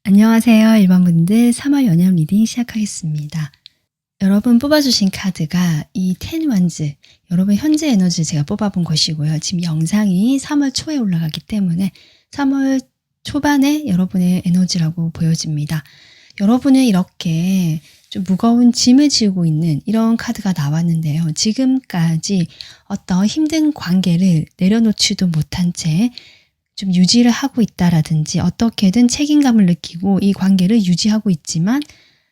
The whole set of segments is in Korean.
안녕하세요. 1번 분들 3월 연애운 리딩 시작하겠습니다. 여러분 뽑아주신 카드가 이 10 원즈, 여러분 현재 에너지 제가 뽑아본 것이고요. 지금 영상이 3월 초에 올라가기 때문에 3월 초반에 여러분의 에너지라고 보여집니다. 여러분은 이렇게 좀 무거운 짐을 지고 있는 이런 카드가 나왔는데요. 지금까지 어떤 힘든 관계를 내려놓지도 못한 채 좀 유지를 하고 있다라든지 어떻게든 책임감을 느끼고 이 관계를 유지하고 있지만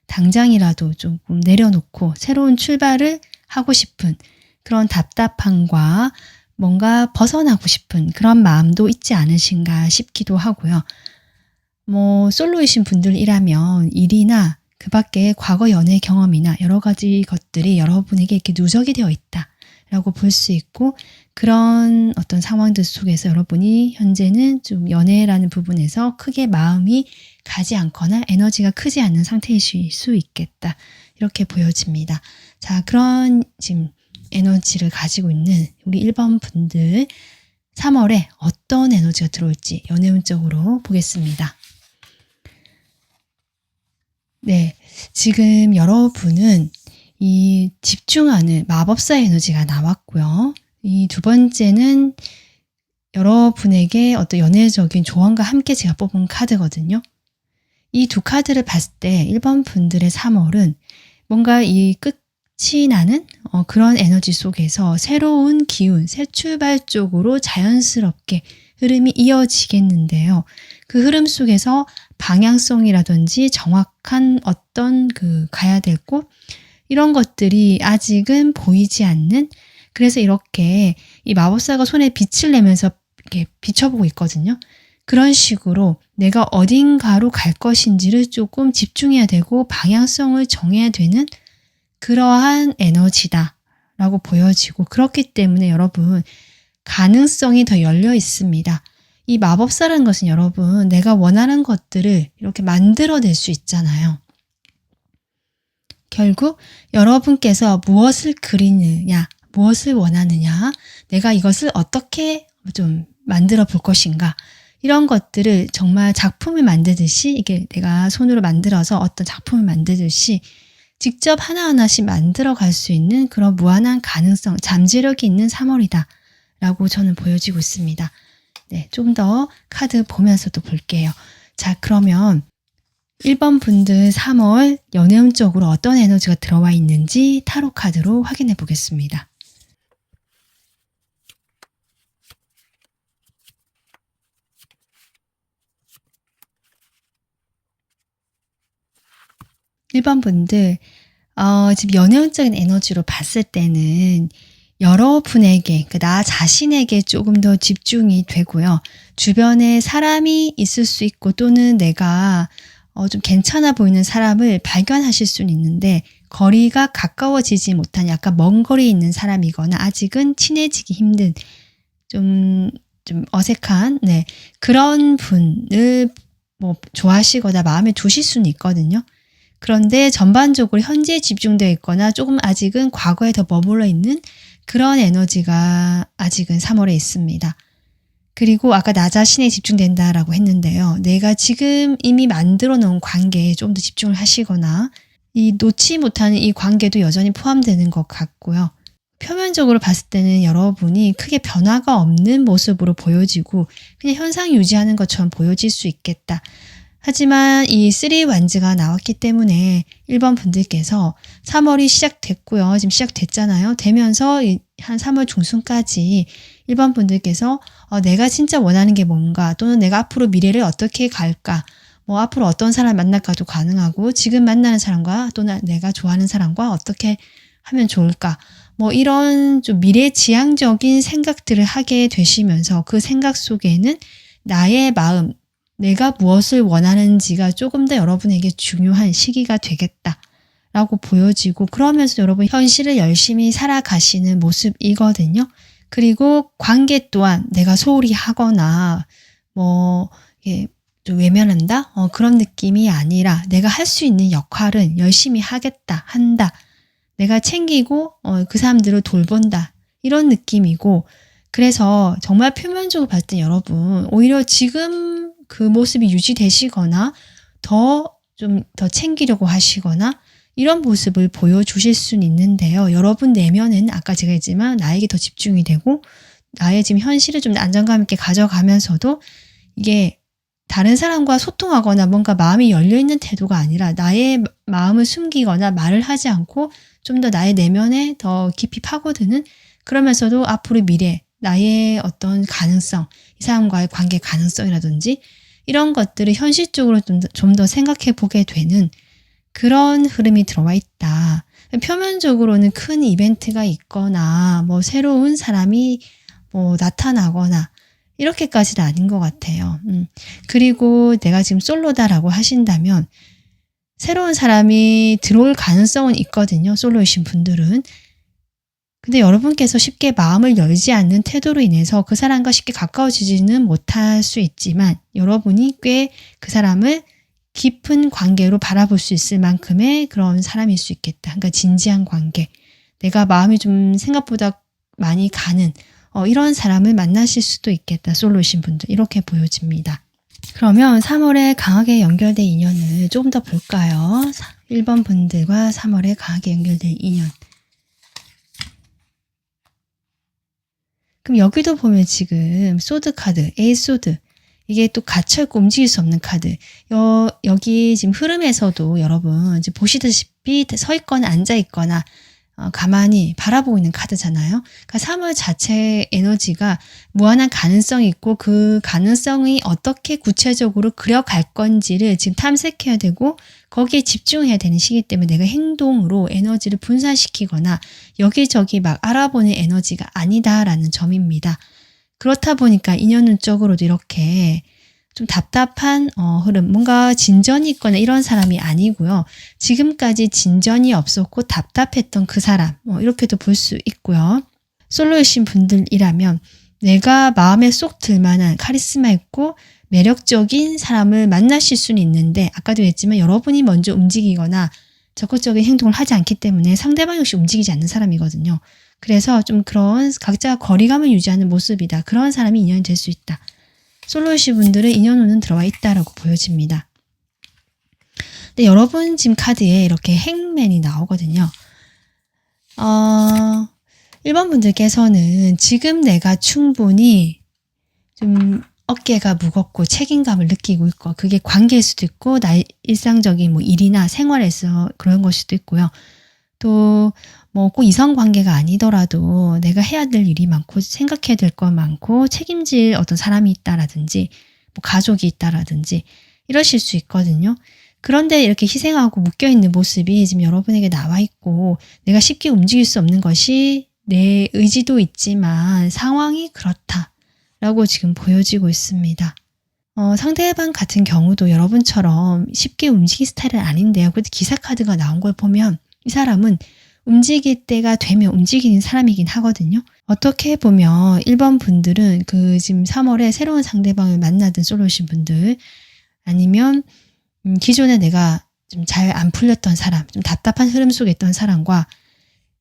당장이라도 조금 내려놓고 새로운 출발을 하고 싶은 그런 답답함과 뭔가 벗어나고 싶은 그런 마음도 있지 않으신가 싶기도 하고요. 솔로이신 분들이라면 일이나 그 밖에 과거 연애 경험이나 여러 가지 것들이 여러분에게 이렇게 누적이 되어 있다라고 볼 수 있고, 그런 어떤 상황들 속에서 여러분이 현재는 좀 연애라는 부분에서 크게 마음이 가지 않거나 에너지가 크지 않는 상태이실 수 있겠다. 이렇게 보여집니다. 자, 그런 지금 에너지를 가지고 있는 우리 1번 분들 3월에 어떤 에너지가 들어올지 연애운적으로 보겠습니다. 네, 지금 여러분은 이 집중하는 마법사의 에너지가 나왔고요. 이 두 번째는 여러분에게 어떤 연애적인 조언과 함께 제가 뽑은 카드거든요. 이 두 카드를 봤을 때 1번 분들의 3월은 뭔가 이 끝이 나는 그런 에너지 속에서 새로운 기운, 새 출발 쪽으로 자연스럽게 흐름이 이어지겠는데요. 그 흐름 속에서 방향성이라든지 정확한 어떤 가야 될 곳, 이런 것들이 아직은 보이지 않는, 그래서 이렇게 이 마법사가 손에 빛을 내면서 이렇게 비춰보고 있거든요. 그런 식으로 내가 어딘가로 갈 것인지를 조금 집중해야 되고 방향성을 정해야 되는 그러한 에너지다라고 보여지고, 그렇기 때문에 여러분 가능성이 더 열려 있습니다. 이 마법사라는 것은 여러분 내가 원하는 것들을 이렇게 만들어낼 수 있잖아요. 결국 여러분께서 무엇을 그리느냐, 무엇을 원하느냐, 내가 이것을 어떻게 좀 만들어 볼 것인가, 이런 것들을 정말 작품을 만들듯이, 이게 내가 손으로 만들어서 어떤 작품을 만들듯이 직접 하나하나씩 만들어 갈 수 있는 그런 무한한 가능성, 잠재력이 있는 3월이다 라고 저는 보여지고 있습니다. 네, 좀 더 카드 보면서도 볼게요. 자, 그러면 1번 분들 3월 연애운적으로 어떤 에너지가 들어와 있는지 타로 카드로 확인해 보겠습니다. (1번) 분들 지금 연애운적인 에너지로 봤을 때는 여러분에게, 나 자신에게 조금 더 집중이 되고요. 주변에 사람이 있을 수 있고 또는 내가 좀 괜찮아 보이는 사람을 발견하실 수는 있는데 거리가 가까워지지 못한 약간 먼 거리에 있는 사람이거나 아직은 친해지기 힘든 좀 어색한 그런 분을 좋아하시거나 마음에 두실 수는 있거든요. 그런데 전반적으로 현재에 집중되어 있거나 조금 아직은 과거에 더 머물러 있는 그런 에너지가 아직은 3월에 있습니다. 그리고 아까 나 자신에 집중된다라고 했는데요. 내가 지금 이미 만들어 놓은 관계에 좀 더 집중을 하시거나 이 놓지 못하는 이 관계도 여전히 포함되는 것 같고요. 표면적으로 봤을 때는 여러분이 크게 변화가 없는 모습으로 보여지고 그냥 현상 유지하는 것처럼 보여질 수 있겠다. 하지만 이 3완즈가 나왔기 때문에 1번 분들께서 3월이 시작됐고요. 지금 시작됐잖아요. 되면서 한 3월 중순까지 1번 분들께서 내가 진짜 원하는 게 뭔가, 또는 내가 앞으로 미래를 어떻게 갈까, 뭐 앞으로 어떤 사람 만날까도 가능하고, 지금 만나는 사람과 또는 내가 좋아하는 사람과 어떻게 하면 좋을까, 뭐 이런 좀 미래지향적인 생각들을 하게 되시면서 그 생각 속에는 나의 마음, 내가 무엇을 원하는지가 조금 더 여러분에게 중요한 시기가 되겠다라고 보여지고, 그러면서 여러분 현실을 열심히 살아가시는 모습이거든요. 그리고 관계 또한 내가 소홀히 하거나 뭐 좀 외면한다? 그런 느낌이 아니라 내가 할 수 있는 역할은 열심히 하겠다, 한다. 내가 챙기고 그 사람들을 돌본다. 이런 느낌이고, 그래서 정말 표면적으로 봤을 때 여러분 오히려 지금 그 모습이 유지되시거나 더 챙기려고 하시거나 이런 모습을 보여주실 수는 있는데요. 여러분 내면은 아까 제가 했지만 나에게 더 집중이 되고, 나의 지금 현실을 좀 안정감 있게 가져가면서도 이게 다른 사람과 소통하거나 뭔가 마음이 열려있는 태도가 아니라 나의 마음을 숨기거나 말을 하지 않고 좀 더 나의 내면에 더 깊이 파고드는, 그러면서도 앞으로 미래, 나의 어떤 가능성, 이 사람과의 관계 가능성이라든지 이런 것들을 현실적으로 좀 더 생각해 보게 되는 그런 흐름이 들어와 있다. 표면적으로는 큰 이벤트가 있거나 뭐 새로운 사람이 뭐 나타나거나 이렇게까지는 아닌 것 같아요. 그리고 내가 지금 솔로다라고 하신다면 새로운 사람이 들어올 가능성은 있거든요. 솔로이신 분들은. 근데 여러분께서 쉽게 마음을 열지 않는 태도로 인해서 그 사람과 쉽게 가까워지지는 못할 수 있지만, 여러분이 꽤 그 사람을 깊은 관계로 바라볼 수 있을 만큼의 그런 사람일 수 있겠다. 그러니까 진지한 관계. 내가 마음이 좀 생각보다 많이 가는 이런 사람을 만나실 수도 있겠다. 솔로이신 분들. 이렇게 보여집니다. 그러면 3월에 강하게 연결된 인연을 조금 더 볼까요? 1번 분들과 3월에 강하게 연결된 인연. 그럼 여기도 보면 지금 소드 카드, 에이스 소드. 이게 또 갇혀있고 움직일 수 없는 카드. 여기 지금 흐름에서도 여러분 이제 보시다시피 서 있거나 앉아 있거나 가만히 바라보고 있는 카드잖아요. 그러니까 3월 자체의 에너지가 무한한 가능성이 있고, 그 가능성이 어떻게 구체적으로 그려갈 건지를 지금 탐색해야 되고 거기에 집중해야 되는 시기 때문에 내가 행동으로 에너지를 분산시키거나 여기저기 막 알아보는 에너지가 아니다라는 점입니다. 그렇다 보니까 인연운적으로도 이렇게 좀 답답한 흐름, 뭔가 진전이 있거나 이런 사람이 아니고요. 지금까지 진전이 없었고 답답했던 그 사람, 이렇게도 볼 수 있고요. 솔로이신 분들이라면 내가 마음에 쏙 들만한 카리스마 있고 매력적인 사람을 만나실 수는 있는데, 아까도 했지만 여러분이 먼저 움직이거나 적극적인 행동을 하지 않기 때문에 상대방 역시 움직이지 않는 사람이거든요. 그래서 좀 그런 각자 거리감을 유지하는 모습이다. 그런 사람이 인연이 될 수 있다. 솔로이신 분들은 인연운은 들어와 있다라고 보여집니다. 근데 여러분 지금 카드에 이렇게 행맨이 나오거든요. 1번 분들께서는 지금 내가 충분히 좀 어깨가 무겁고 책임감을 느끼고 있고, 그게 관계일 수도 있고 나의 일상적인 뭐 일이나 생활에서 그런 걸 수도 있고요. 또 뭐 꼭 이성 관계가 아니더라도 내가 해야 될 일이 많고 생각해야 될 거 많고 책임질 어떤 사람이 있다라든지 뭐 가족이 있다라든지 이러실 수 있거든요. 그런데 이렇게 희생하고 묶여있는 모습이 지금 여러분에게 나와 있고, 내가 쉽게 움직일 수 없는 것이 내 의지도 있지만 상황이 그렇다라고 지금 보여지고 있습니다. 상대방 같은 경우도 여러분처럼 쉽게 움직일 스타일은 아닌데요. 그래도 기사 카드가 나온 걸 보면 이 사람은 움직일 때가 되면 움직이는 사람이긴 하거든요. 어떻게 보면 1번 분들은 그 지금 3월에 새로운 상대방을 만나든 솔로이신 분들, 아니면 기존에 내가 좀 잘 안 풀렸던 사람, 좀 답답한 흐름 속에 있던 사람과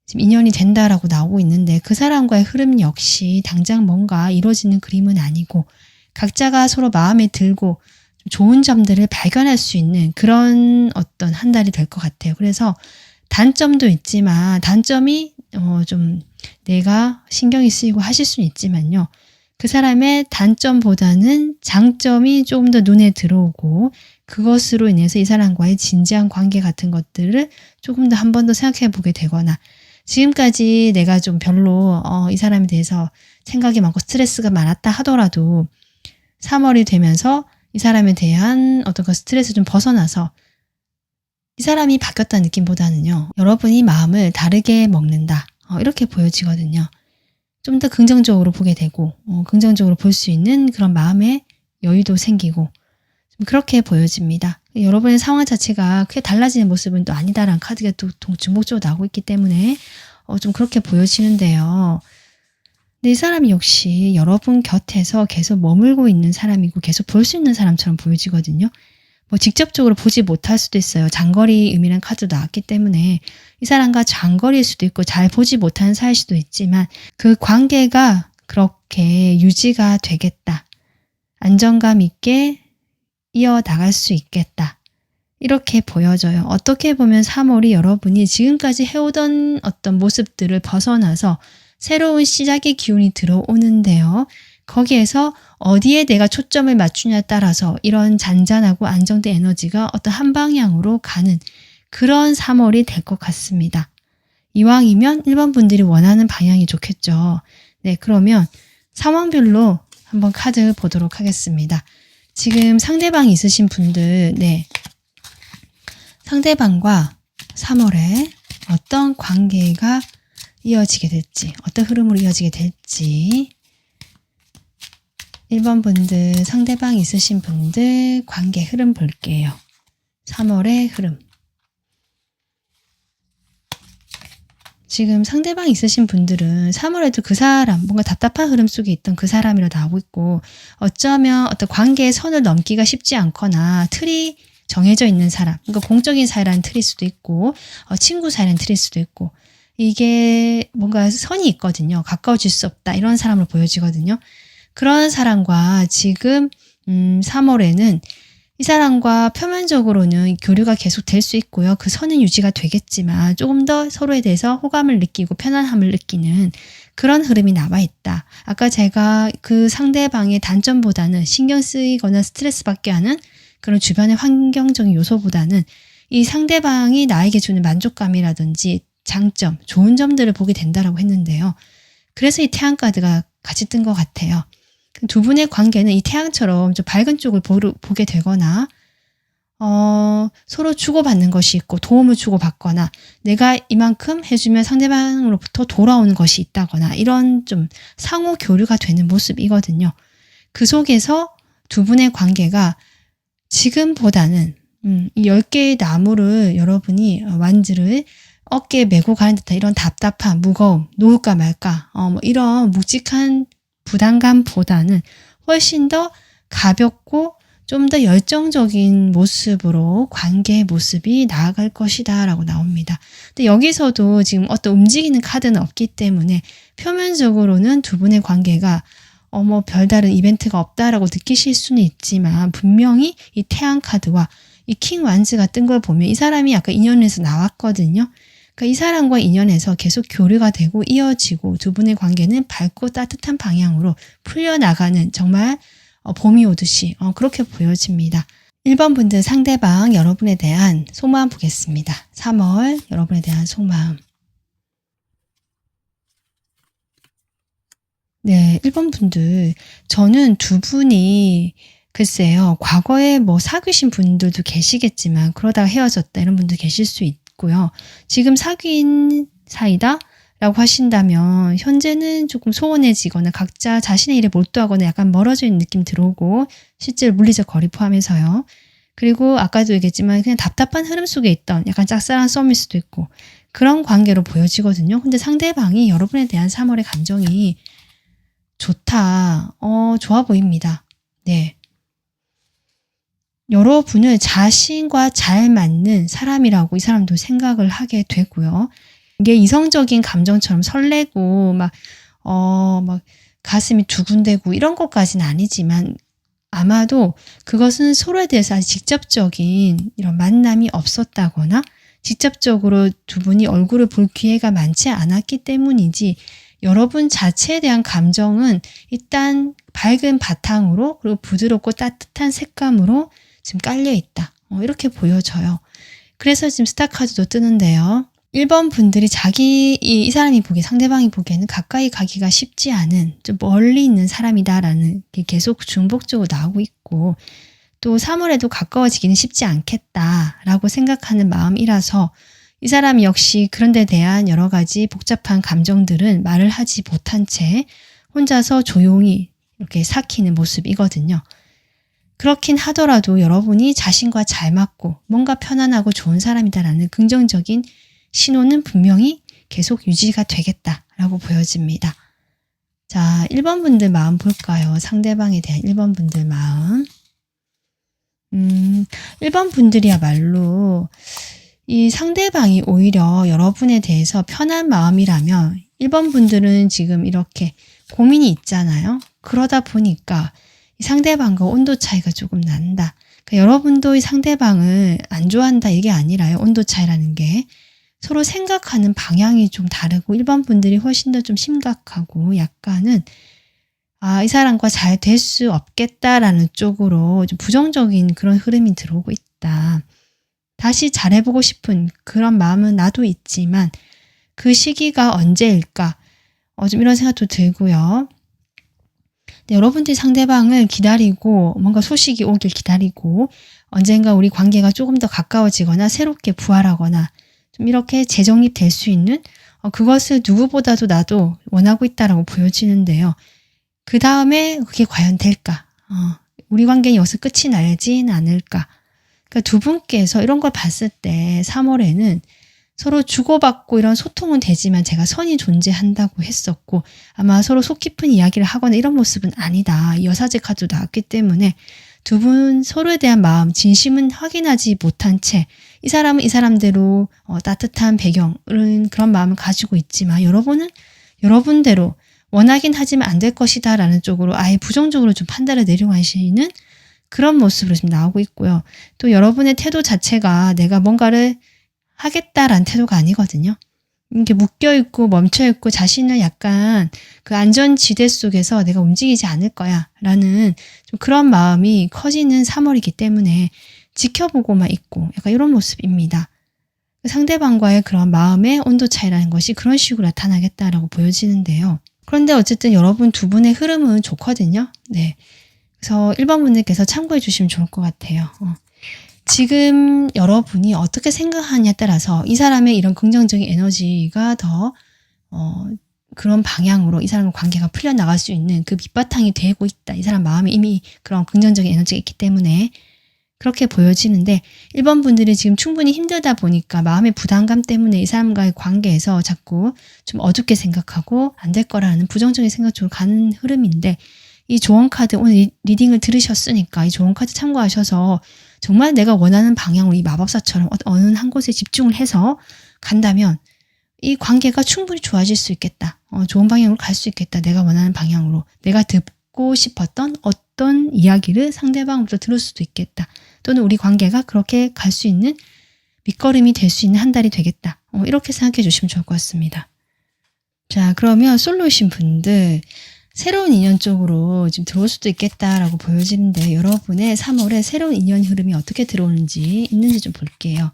지금 인연이 된다라고 나오고 있는데, 그 사람과의 흐름 역시 당장 뭔가 이루어지는 그림은 아니고 각자가 서로 마음에 들고 좀 좋은 점들을 발견할 수 있는 그런 어떤 한 달이 될 것 같아요. 그래서 단점도 있지만 단점이 좀 내가 신경이 쓰이고 하실 수는 있지만요. 그 사람의 단점보다는 장점이 조금 더 눈에 들어오고 그것으로 인해서 이 사람과의 진지한 관계 같은 것들을 조금 더 한 번 더 생각해 보게 되거나 지금까지 내가 좀 별로 이 사람에 대해서 생각이 많고 스트레스가 많았다 하더라도 3월이 되면서 이 사람에 대한 어떤 그 스트레스 좀 벗어나서 이 사람이 바뀌었다는 느낌보다는요. 여러분이 마음을 다르게 먹는다. 이렇게 보여지거든요. 좀 더 긍정적으로 보게 되고 긍정적으로 볼 수 있는 그런 마음의 여유도 생기고 좀 그렇게 보여집니다. 여러분의 상황 자체가 크게 달라지는 모습은 또 아니다라는 카드가 또 중복적으로 나오고 있기 때문에 좀 그렇게 보여지는데요. 근데 이 사람이 역시 여러분 곁에서 계속 머물고 있는 사람이고 계속 볼 수 있는 사람처럼 보여지거든요. 뭐 직접적으로 보지 못할 수도 있어요. 장거리 의미라는 카드도 나왔기 때문에 이 사람과 장거리일 수도 있고 잘 보지 못하는 사이일 수도 있지만 그 관계가 그렇게 유지가 되겠다. 안정감 있게 이어나갈 수 있겠다. 이렇게 보여져요. 어떻게 보면 3월이 여러분이 지금까지 해오던 어떤 모습들을 벗어나서 새로운 시작의 기운이 들어오는데요. 거기에서 어디에 내가 초점을 맞추냐에 따라서 이런 잔잔하고 안정된 에너지가 어떤 한 방향으로 가는 그런 3월이 될 것 같습니다. 이왕이면 1번 분들이 원하는 방향이 좋겠죠. 네, 그러면 상황별로 한번 카드 보도록 하겠습니다. 지금 상대방이 있으신 분들, 네, 상대방과 3월에 어떤 관계가 이어지게 될지, 어떤 흐름으로 이어지게 될지 1번 분들, 상대방 있으신 분들 관계 흐름 볼게요. 3월의 흐름. 지금 상대방 있으신 분들은 3월에도 그 사람, 뭔가 답답한 흐름 속에 있던 그 사람이라 나오고 있고 어쩌면 어떤 관계의 선을 넘기가 쉽지 않거나 틀이 정해져 있는 사람, 그러니까 공적인 사이라는 틀일 수도 있고 친구 사이라는 틀일 수도 있고 이게 뭔가 선이 있거든요. 가까워질 수 없다 이런 사람으로 보여지거든요. 그런 사람과 지금 3월에는 이 사람과 표면적으로는 교류가 계속 될 수 있고요. 그 선은 유지가 되겠지만 조금 더 서로에 대해서 호감을 느끼고 편안함을 느끼는 그런 흐름이 남아있다. 아까 제가 그 상대방의 단점보다는 신경 쓰이거나 스트레스 받게 하는 그런 주변의 환경적인 요소보다는 이 상대방이 나에게 주는 만족감이라든지 장점, 좋은 점들을 보게 된다라고 했는데요. 그래서 이 태양 카드가 같이 뜬 것 같아요. 두 분의 관계는 이 태양처럼 좀 밝은 쪽을 보게 되거나 서로 주고받는 것이 있고 도움을 주고받거나 내가 이만큼 해주면 상대방으로부터 돌아오는 것이 있다거나 이런 좀 상호 교류가 되는 모습이거든요. 그 속에서 두 분의 관계가 지금보다는 이 10개의 나무를 여러분이 완즈를 어깨에 메고 가는 듯한 이런 답답함, 무거움, 놓을까 말까 뭐 이런 묵직한 부담감보다는 훨씬 더 가볍고 좀 더 열정적인 모습으로 관계의 모습이 나아갈 것이다 라고 나옵니다. 근데 여기서도 지금 어떤 움직이는 카드는 없기 때문에 표면적으로는 두 분의 관계가 뭐 별다른 이벤트가 없다라고 느끼실 수는 있지만 분명히 이 태양 카드와 이 킹 완즈가 뜬 걸 보면 이 사람이 아까 인연에서 나왔거든요. 그러니까 이 사람과 인연에서 계속 교류가 되고 이어지고 두 분의 관계는 밝고 따뜻한 방향으로 풀려나가는 정말 봄이 오듯이 그렇게 보여집니다. 1번 분들 상대방 여러분에 대한 속마음 보겠습니다. 3월 여러분에 대한 속마음. 네, 1번 분들 저는 두 분이 글쎄요. 과거에 뭐 사귀신 분들도 계시겠지만 그러다가 헤어졌다 이런 분도 계실 수 있고요. 지금 사귄 사이다 라고 하신다면 현재는 조금 소원해지거나 각자 자신의 일에 몰두하거나 약간 멀어져 있는 느낌 들어오고 실제로 물리적 거리 포함해서요. 그리고 아까도 얘기했지만 그냥 답답한 흐름 속에 있던 약간 짝사랑한 썸일 수도 있고 그런 관계로 보여지거든요. 근데 상대방이 여러분에 대한 3월의 감정이 좋다. 좋아 보입니다. 네. 여러분을 자신과 잘 맞는 사람이라고 이 사람도 생각을 하게 되고요. 이게 이성적인 감정처럼 설레고 막 가슴이 두근대고 이런 것까지는 아니지만 아마도 그것은 서로에 대해서 아주 직접적인 이런 만남이 없었다거나 직접적으로 두 분이 얼굴을 볼 기회가 많지 않았기 때문이지 여러분 자체에 대한 감정은 일단 밝은 바탕으로 그리고 부드럽고 따뜻한 색감으로 지금 깔려 있다. 이렇게 보여져요. 그래서 지금 스타 카드도 뜨는데요. 1번 분들이 이 사람이 상대방이 보기에는 가까이 가기가 쉽지 않은 좀 멀리 있는 사람이다라는 게 계속 중복적으로 나오고 있고, 또 3월에도 가까워지기는 쉽지 않겠다라고 생각하는 마음이라서 이 사람 역시 그런 데 대한 여러 가지 복잡한 감정들은 말을 하지 못한 채 혼자서 조용히 이렇게 삭히는 모습이거든요. 그렇긴 하더라도 여러분이 자신과 잘 맞고 뭔가 편안하고 좋은 사람이다라는 긍정적인 신호는 분명히 계속 유지가 되겠다라고 보여집니다. 자, 1번 분들 마음 볼까요? 상대방에 대한 1번 분들 마음. 1번 분들이야말로 이 상대방이 오히려 여러분에 대해서 편한 마음이라면 1번 분들은 지금 이렇게 고민이 있잖아요. 그러다 보니까 이 상대방과 온도 차이가 조금 난다. 그러니까 여러분도 이 상대방을 안 좋아한다 이게 아니라요. 온도 차이라는 게 서로 생각하는 방향이 좀 다르고 1번 분들이 훨씬 더 좀 심각하고 약간은 이 사람과 잘 될 수 없겠다라는 쪽으로 좀 부정적인 그런 흐름이 들어오고 있다. 다시 잘해보고 싶은 그런 마음은 나도 있지만 그 시기가 언제일까? 좀 이런 생각도 들고요. 여러분들이 상대방을 기다리고 뭔가 소식이 오길 기다리고 언젠가 우리 관계가 조금 더 가까워지거나 새롭게 부활하거나 좀 이렇게 재정립될 수 있는 그것을 누구보다도 나도 원하고 있다라고 보여지는데요. 그 다음에 그게 과연 될까? 우리 관계는 여기서 끝이 나지는 않을까? 그러니까 두 분께서 이런 걸 봤을 때 3월에는 서로 주고받고 이런 소통은 되지만 제가 선이 존재한다고 했었고 아마 서로 속 깊은 이야기를 하거나 이런 모습은 아니다. 이 여사제 카드도 나왔기 때문에 두 분 서로에 대한 마음, 진심은 확인하지 못한 채 이 사람은 이 사람대로 따뜻한 배경은 그런 마음을 가지고 있지만 여러분은 여러분대로 원하긴 하지만 안 될 것이다 라는 쪽으로 아예 부정적으로 좀 판단을 내려가시는 그런 모습으로 지금 나오고 있고요. 또 여러분의 태도 자체가 내가 뭔가를 하겠다라는 태도가 아니거든요. 이렇게 묶여있고 멈춰있고 자신을 약간 그 안전지대 속에서 내가 움직이지 않을 거야 라는 좀 그런 마음이 커지는 3월이기 때문에 지켜보고만 있고 약간 이런 모습입니다. 상대방과의 그런 마음의 온도 차이라는 것이 그런 식으로 나타나겠다라고 보여지는데요. 그런데 어쨌든 여러분 두 분의 흐름은 좋거든요. 네. 그래서 1번 분들께서 참고해 주시면 좋을 것 같아요. 지금 여러분이 어떻게 생각하냐에 따라서 이 사람의 이런 긍정적인 에너지가 더 그런 방향으로 이 사람과 관계가 풀려나갈 수 있는 그 밑바탕이 되고 있다. 이 사람 마음에 이미 그런 긍정적인 에너지가 있기 때문에 그렇게 보여지는데 1번 분들이 지금 충분히 힘들다 보니까 마음의 부담감 때문에 이 사람과의 관계에서 자꾸 좀 어둡게 생각하고 안 될 거라는 부정적인 생각 쪽으로 가는 흐름인데 이 조언 카드 오늘 리딩을 들으셨으니까 이 조언 카드 참고하셔서 정말 내가 원하는 방향으로 이 마법사처럼 어느 한 곳에 집중을 해서 간다면 이 관계가 충분히 좋아질 수 있겠다. 좋은 방향으로 갈 수 있겠다. 내가 원하는 방향으로. 내가 듣고 싶었던 어떤 이야기를 상대방으로부터 들을 수도 있겠다. 또는 우리 관계가 그렇게 갈 수 있는 밑거름이 될 수 있는 한 달이 되겠다. 이렇게 생각해 주시면 좋을 것 같습니다. 자, 그러면 솔로이신 분들 새로운 인연 쪽으로 지금 들어올 수도 있겠다라고 보여지는데 여러분의 3월에 새로운 인연 흐름이 어떻게 들어오는지 있는지 좀 볼게요.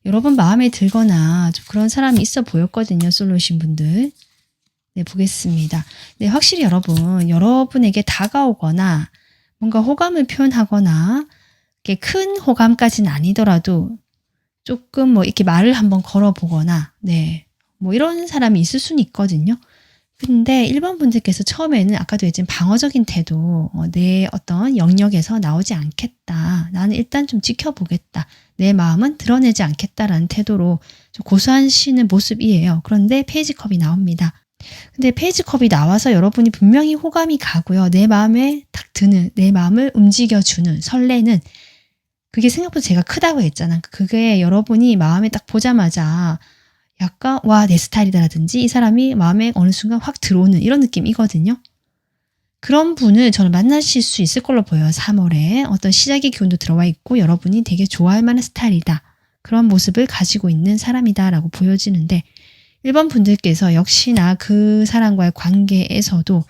여러분 마음에 들거나 좀 그런 사람이 있어 보였거든요. 솔로이신 분들. 네, 보겠습니다. 네, 확실히 여러분에게 다가오거나 뭔가 호감을 표현하거나 이렇게 큰 호감까지는 아니더라도 조금 뭐 이렇게 말을 한번 걸어보거나 네, 뭐 이런 사람이 있을 수는 있거든요. 근데 1번 분들께서 처음에는 아까도 얘기했지만 방어적인 태도, 내 어떤 영역에서 나오지 않겠다. 나는 일단 좀 지켜보겠다. 내 마음은 드러내지 않겠다라는 태도로 좀 고수하시는 모습이에요. 그런데 페이지 컵이 나옵니다. 근데 페이지 컵이 나와서 여러분이 분명히 호감이 가고요. 내 마음에 딱 드는, 내 마음을 움직여주는, 설레는 그게 생각보다 제가 크다고 했잖아. 그게 여러분이 마음에 딱 보자마자 약간 와, 내 스타일이다라든지 이 사람이 마음에 어느 순간 확 들어오는 이런 느낌이거든요. 그런 분을 저는 만나실 수 있을 걸로 보여요. 3월에 어떤 시작의 기운도 들어와 있고 여러분이 되게 좋아할 만한 스타일이다. 그런 모습을 가지고 있는 사람이다 라고 보여지는데 1번 분들께서 역시나 그 사람과의 관계에서도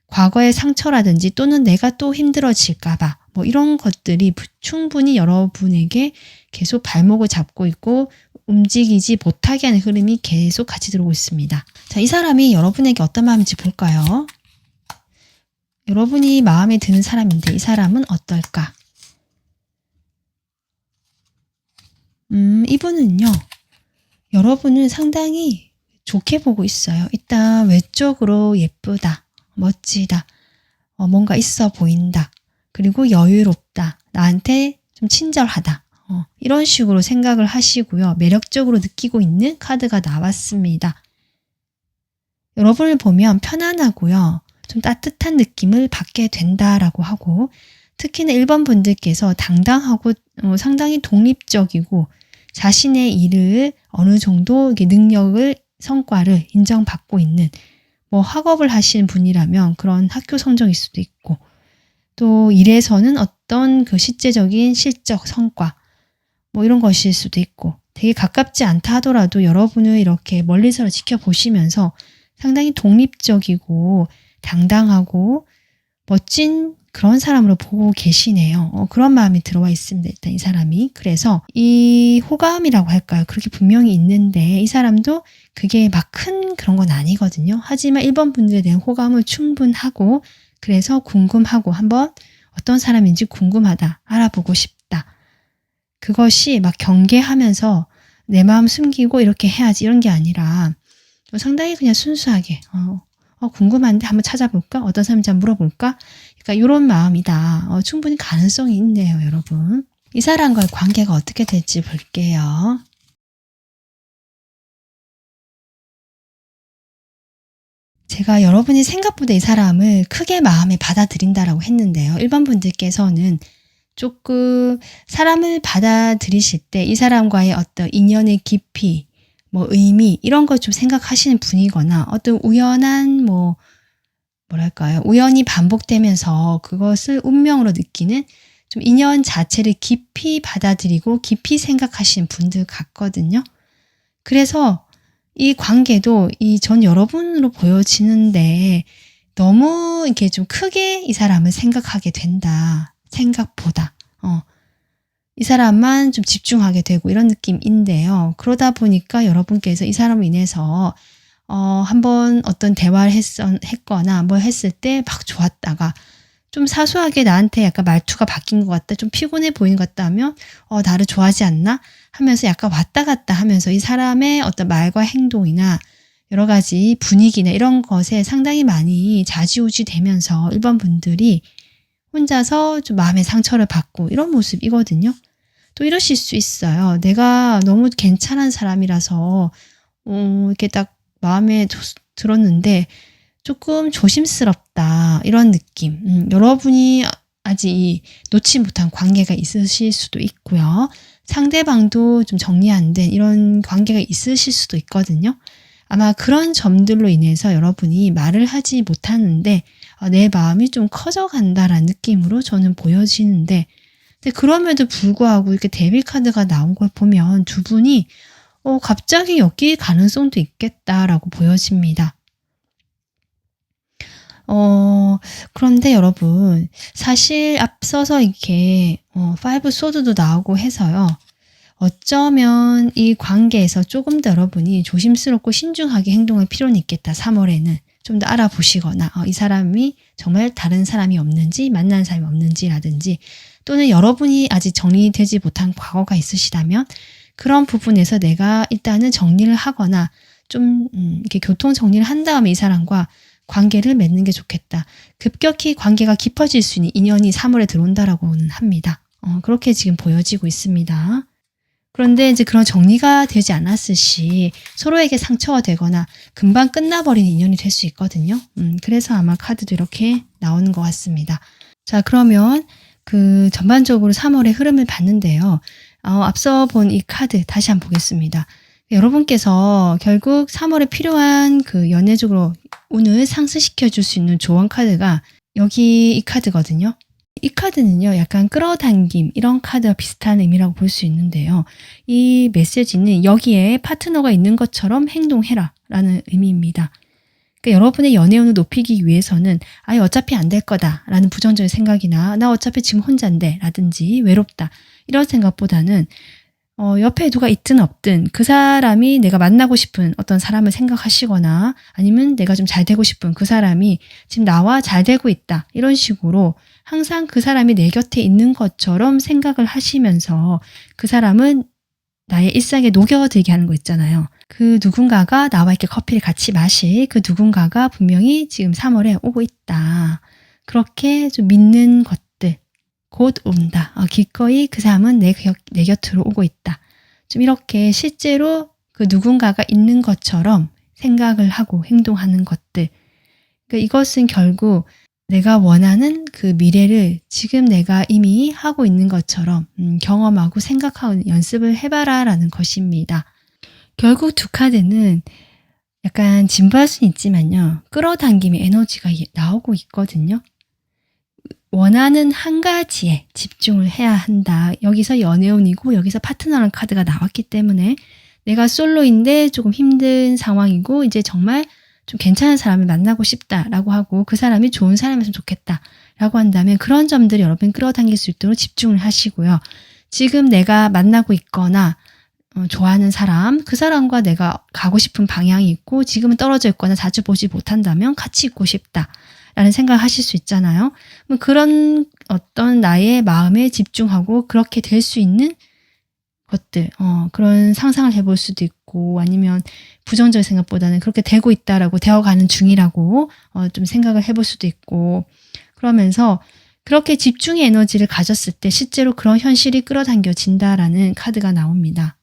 과거의 상처라든지 또는 내가 또 힘들어질까봐 뭐 이런 것들이 충분히 여러분에게 계속 발목을 잡고 있고 움직이지 못하게 하는 흐름이 계속 같이 들어오고 있습니다. 자, 이 사람이 여러분에게 어떤 마음인지 볼까요? 여러분이 마음에 드는 사람인데 이 사람은 어떨까? 이분은요. 여러분을 상당히 좋게 보고 있어요. 일단 외적으로 예쁘다, 멋지다, 뭔가 있어 보인다, 그리고 여유롭다, 나한테 좀 친절하다, 이런 식으로 생각을 하시고요. 매력적으로 느끼고 있는 카드가 나왔습니다. 여러분을 보면 편안하고요. 좀 따뜻한 느낌을 받게 된다라고 하고, 특히나 1번 분들께서 당당하고 상당히 독립적이고 자신의 일을 어느 정도 능력을, 성과를 인정받고 있는 뭐 학업을 하시는 분이라면 그런 학교 성적일 수도 있고, 또 일에서는 어떤 그 실제적인 실적, 성과 뭐 이런 것일 수도 있고, 되게 가깝지 않다 하더라도 여러분을 이렇게 멀리서 지켜보시면서 상당히 독립적이고 당당하고 멋진 그런 사람으로 보고 계시네요. 그런 마음이 들어와 있습니다. 일단 이 사람이. 그래서 이 호감이라고 할까요? 그렇게 분명히 있는데 이 사람도 그게 막 큰 그런 건 아니거든요. 하지만 1번 분들에 대한 호감은 충분하고, 그래서 궁금하고 한번 어떤 사람인지 궁금하다, 알아보고 싶다. 그것이 막 경계하면서 내 마음 숨기고 이렇게 해야지 이런 게 아니라 상당히 그냥 순수하게 궁금한데 한번 찾아볼까? 어떤 사람인지 한번 물어볼까? 그러니까 이런 마음이다. 충분히 가능성이 있네요, 여러분. 이 사람과의 관계가 어떻게 될지 볼게요. 제가 여러분이 생각보다 이 사람을 크게 마음에 받아들인다라고 했는데요. 1번 분들께서는 조금 사람을 받아들이실 때 이 사람과의 어떤 인연의 깊이, 뭐 의미 이런 걸 좀 생각하시는 분이거나, 어떤 우연한 뭐랄까요, 우연히 반복되면서 그것을 운명으로 느끼는 좀 인연 자체를 깊이 받아들이고 깊이 생각하시는 분들 같거든요. 그래서 이 관계도 전 여러분으로 보여지는데 너무 이렇게 좀 크게 이 사람을 생각하게 된다. 생각보다. 이 사람만 좀 집중하게 되고 이런 느낌인데요. 그러다 보니까 여러분께서 이 사람으로 인해서 한번 어떤 대화를 했거나 뭘 했을 때 막 좋았다가 좀 사소하게 나한테 약간 말투가 바뀐 것 같다, 좀 피곤해 보이는 것 같다 하면 나를 좋아하지 않나 하면서 약간 왔다 갔다 하면서 이 사람의 어떤 말과 행동이나 여러 가지 분위기나 이런 것에 상당히 많이 좌지우지 되면서 1번 분들이 혼자서 좀 마음의 상처를 받고 이런 모습이거든요. 또 이러실 수 있어요. 내가 너무 괜찮은 사람이라서 이렇게 딱 마음에 들었는데 조금 조심스럽다 이런 느낌. 여러분이 아직 놓지 못한 관계가 있으실 수도 있고요. 상대방도 좀 정리 안 된 이런 관계가 있으실 수도 있거든요. 아마 그런 점들로 인해서 여러분이 말을 하지 못하는데 내 마음이 좀 커져간다라는 느낌으로 저는 보여지는데, 근데 그럼에도 불구하고 이렇게 데빌 카드가 나온 걸 보면 두 분이 갑자기 엮일 가능성도 있겠다라고 보여집니다. 그런데 여러분, 사실 앞서서 이렇게 5 소드도 나오고 해서요. 어쩌면 이 관계에서 조금 더 여러분이 조심스럽고 신중하게 행동할 필요는 있겠다. 3월에는 좀 더 알아보시거나 이 사람이 정말 다른 사람이 없는지, 만나는 사람이 없는지라든지, 또는 여러분이 아직 정리되지 못한 과거가 있으시다면 그런 부분에서 내가 일단은 정리를 하거나 좀 이렇게 교통 정리를 한 다음에 이 사람과 관계를 맺는 게 좋겠다. 급격히 관계가 깊어질 수 있는 인연이 3월에 들어온다라고는 합니다. 그렇게 지금 보여지고 있습니다. 그런데 이제 그런 정리가 되지 않았을 시 서로에게 상처가 되거나 금방 끝나버리는 인연이 될 수 있거든요. 그래서 아마 카드도 이렇게 나오는 것 같습니다. 자, 그러면 그 전반적으로 3월의 흐름을 봤는데요. 앞서 본 이 카드 다시 한번 보겠습니다. 여러분께서 결국 3월에 필요한 그 연애적으로 운을 상승시켜 줄 수 있는 조언 카드가 여기 이 카드거든요. 이 카드는요, 약간 끌어당김, 이런 카드와 비슷한 의미라고 볼 수 있는데요. 이 메시지는 여기에 파트너가 있는 것처럼 행동해라 라는 의미입니다. 그러니까 여러분의 연애운을 높이기 위해서는 아예 어차피 안 될 거다 라는 부정적인 생각이나 나 어차피 지금 혼자인데 라든지 외롭다 이런 생각보다는 옆에 누가 있든 없든 그 사람이 내가 만나고 싶은 어떤 사람을 생각하시거나 아니면 내가 좀 잘 되고 싶은 그 사람이 지금 나와 잘 되고 있다 이런 식으로 항상 그 사람이 내 곁에 있는 것처럼 생각을 하시면서 그 사람은 나의 일상에 녹여들게 하는 거 있잖아요. 그 누군가가 나와 이렇게 커피를 같이 마실 그 누군가가 분명히 지금 3월에 오고 있다. 그렇게 좀 믿는 것들 곧 온다. 기꺼이 그 사람은 내 곁으로 오고 있다. 좀 이렇게 실제로 그 누군가가 있는 것처럼 생각을 하고 행동하는 것들. 그러니까 이것은 결국 내가 원하는 그 미래를 지금 내가 이미 하고 있는 것처럼 경험하고 생각하고 연습을 해봐라 라는 것입니다. 결국 두 카드는 약간 진부할 수는 있지만요. 끌어당김의 에너지가 나오고 있거든요. 원하는 한 가지에 집중을 해야 한다. 여기서 연애운이고 여기서 파트너라는 카드가 나왔기 때문에 내가 솔로인데 조금 힘든 상황이고 이제 정말 좀 괜찮은 사람을 만나고 싶다라고 하고 그 사람이 좋은 사람이었으면 좋겠다라고 한다면 그런 점들이 여러분 끌어당길 수 있도록 집중을 하시고요. 지금 내가 만나고 있거나 좋아하는 사람, 그 사람과 내가 가고 싶은 방향이 있고 지금은 떨어져 있거나 자주 보지 못한다면 같이 있고 싶다. 라는 생각을 하실 수 있잖아요. 그런 어떤 나의 마음에 집중하고 그렇게 될 수 있는 것들, 그런 상상을 해볼 수도 있고 아니면 부정적인 생각보다는 그렇게 되고 있다라고 되어가는 중이라고 좀 생각을 해볼 수도 있고 그러면서 그렇게 집중의 에너지를 가졌을 때 실제로 그런 현실이 끌어당겨진다라는 카드가 나옵니다.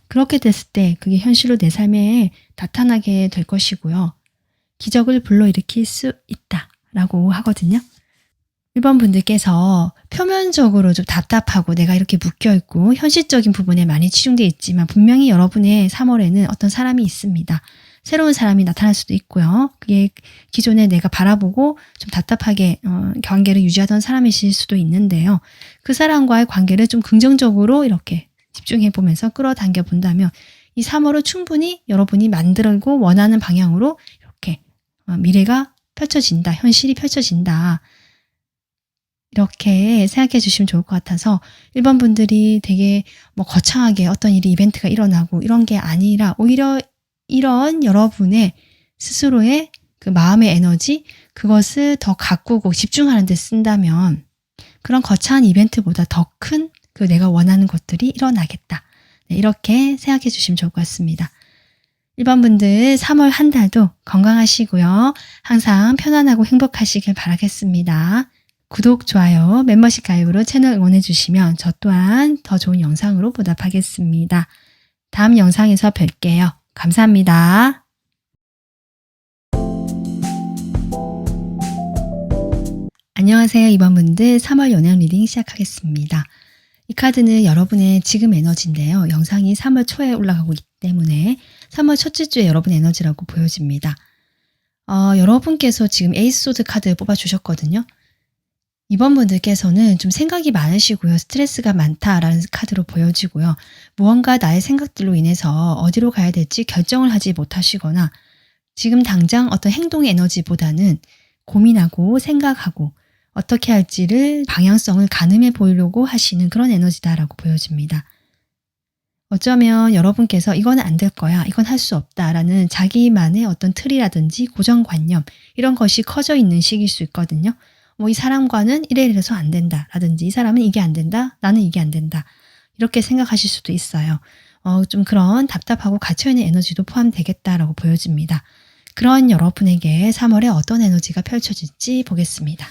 그렇게 됐을 때 그게 현실로 내 삶에 나타나게 될 것이고요. 기적을 불러일으킬 수 있다라고 하거든요. 1번 분들께서 표면적으로 좀 답답하고 내가 이렇게 묶여있고 현실적인 부분에 많이 치중되어 있지만 분명히 여러분의 3월에는 어떤 사람이 있습니다. 새로운 사람이 나타날 수도 있고요. 그게 기존에 내가 바라보고 좀 답답하게 관계를 유지하던 사람이실 수도 있는데요. 그 사람과의 관계를 좀 긍정적으로 이렇게 집중해 보면서 끌어당겨 본다면 이 3월은 충분히 여러분이 만들고 원하는 방향으로 이렇게 미래가 펼쳐진다. 현실이 펼쳐진다. 이렇게 생각해 주시면 좋을 것 같아서 1번 분들이 되게 거창하게 어떤 일이 이벤트가 일어나고 이런 게 아니라 오히려 이런 여러분의 스스로의 그 마음의 에너지 그것을 더 가꾸고 집중하는 데 쓴다면 그런 거창한 이벤트보다 더 큰 그 내가 원하는 것들이 일어나겠다. 네, 이렇게 생각해 주시면 좋을 것 같습니다. 1번 분들 3월 한 달도 건강하시고요. 항상 편안하고 행복하시길 바라겠습니다. 구독, 좋아요, 멤버십 가입으로 채널 응원해 주시면 저 또한 더 좋은 영상으로 보답하겠습니다. 다음 영상에서 뵐게요. 감사합니다. 안녕하세요. 2번 분들 3월 연애 리딩 시작하겠습니다. 이 카드는 여러분의 지금 에너지인데요. 영상이 3월 초에 올라가고 있기 때문에 3월 첫째 주에 여러분의 에너지라고 보여집니다. 여러분께서 지금 에이스 소드 카드 뽑아주셨거든요. 2번 분들께서는 좀 생각이 많으시고요. 스트레스가 많다라는 카드로 보여지고요. 무언가 나의 생각들로 인해서 어디로 가야 될지 결정을 하지 못하시거나 지금 당장 어떤 행동의 에너지보다는 고민하고 생각하고 어떻게 할지를 방향성을 가늠해 보이려고 하시는 그런 에너지다라고 보여집니다. 어쩌면 여러분께서 이거는 안 될 거야, 이건 할 수 없다라는 자기만의 어떤 틀이라든지 고정관념 이런 것이 커져 있는 시기일 수 있거든요. 이 사람과는 이래서 안 된다 라든지 이 사람은 이게 안 된다, 나는 이게 안 된다 이렇게 생각하실 수도 있어요. 좀 그런 답답하고 갇혀있는 에너지도 포함되겠다라고 보여집니다. 그런 여러분에게 3월에 어떤 에너지가 펼쳐질지 보겠습니다.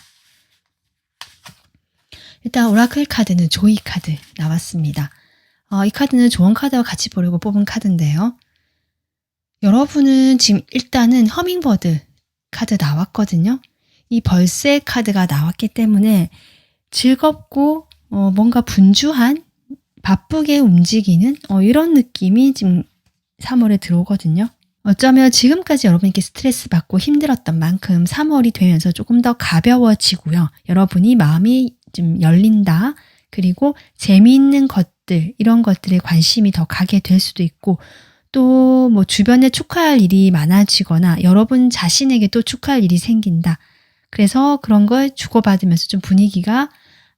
일단 오라클 카드는 조이 카드 나왔습니다. 이 카드는 조언 카드와 같이 보려고 뽑은 카드인데요. 여러분은 지금 일단은 허밍버드 카드 나왔거든요. 이 벌새 카드가 나왔기 때문에 즐겁고 뭔가 분주한 바쁘게 움직이는 이런 느낌이 지금 3월에 들어오거든요. 어쩌면 지금까지 여러분께 스트레스 받고 힘들었던 만큼 3월이 되면서 조금 더 가벼워지고요. 여러분이 마음이 좀 열린다. 그리고 재미있는 것들, 이런 것들에 관심이 더 가게 될 수도 있고, 또 뭐 주변에 축하할 일이 많아지거나 여러분 자신에게 또 축하할 일이 생긴다. 그래서 그런 걸 주고받으면서 좀 분위기가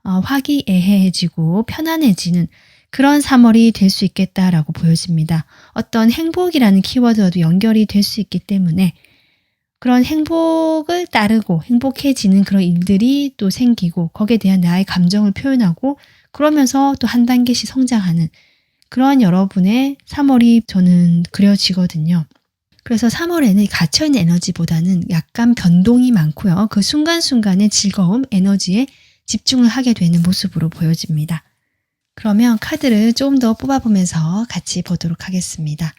화기애애해지고 편안해지는 그런 3월이 될 수 있겠다라고 보여집니다. 어떤 행복이라는 키워드와도 연결이 될 수 있기 때문에 그런 행복을 따르고 행복해지는 그런 일들이 또 생기고 거기에 대한 나의 감정을 표현하고 그러면서 또 한 단계씩 성장하는 그런 여러분의 3월이 저는 그려지거든요. 그래서 3월에는 갇혀있는 에너지보다는 약간 변동이 많고요. 그 순간순간의 즐거움, 에너지에 집중을 하게 되는 모습으로 보여집니다. 그러면 카드를 좀 더 뽑아보면서 같이 보도록 하겠습니다.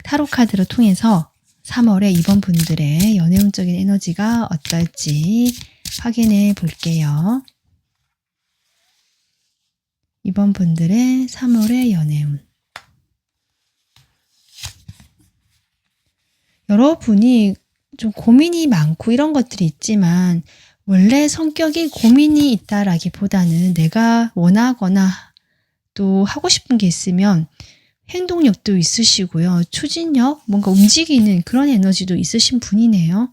타로 카드를 통해서 3월에 이번 분들의 연애운적인 에너지가 어떨지 확인해 볼게요. 이번 분들의 3월의 연애운. 여러분이 좀 고민이 많고 이런 것들이 있지만 원래 성격이 고민이 있다라기보다는 내가 원하거나 또 하고 싶은 게 있으면 행동력도 있으시고요. 추진력, 뭔가 움직이는 그런 에너지도 있으신 분이네요.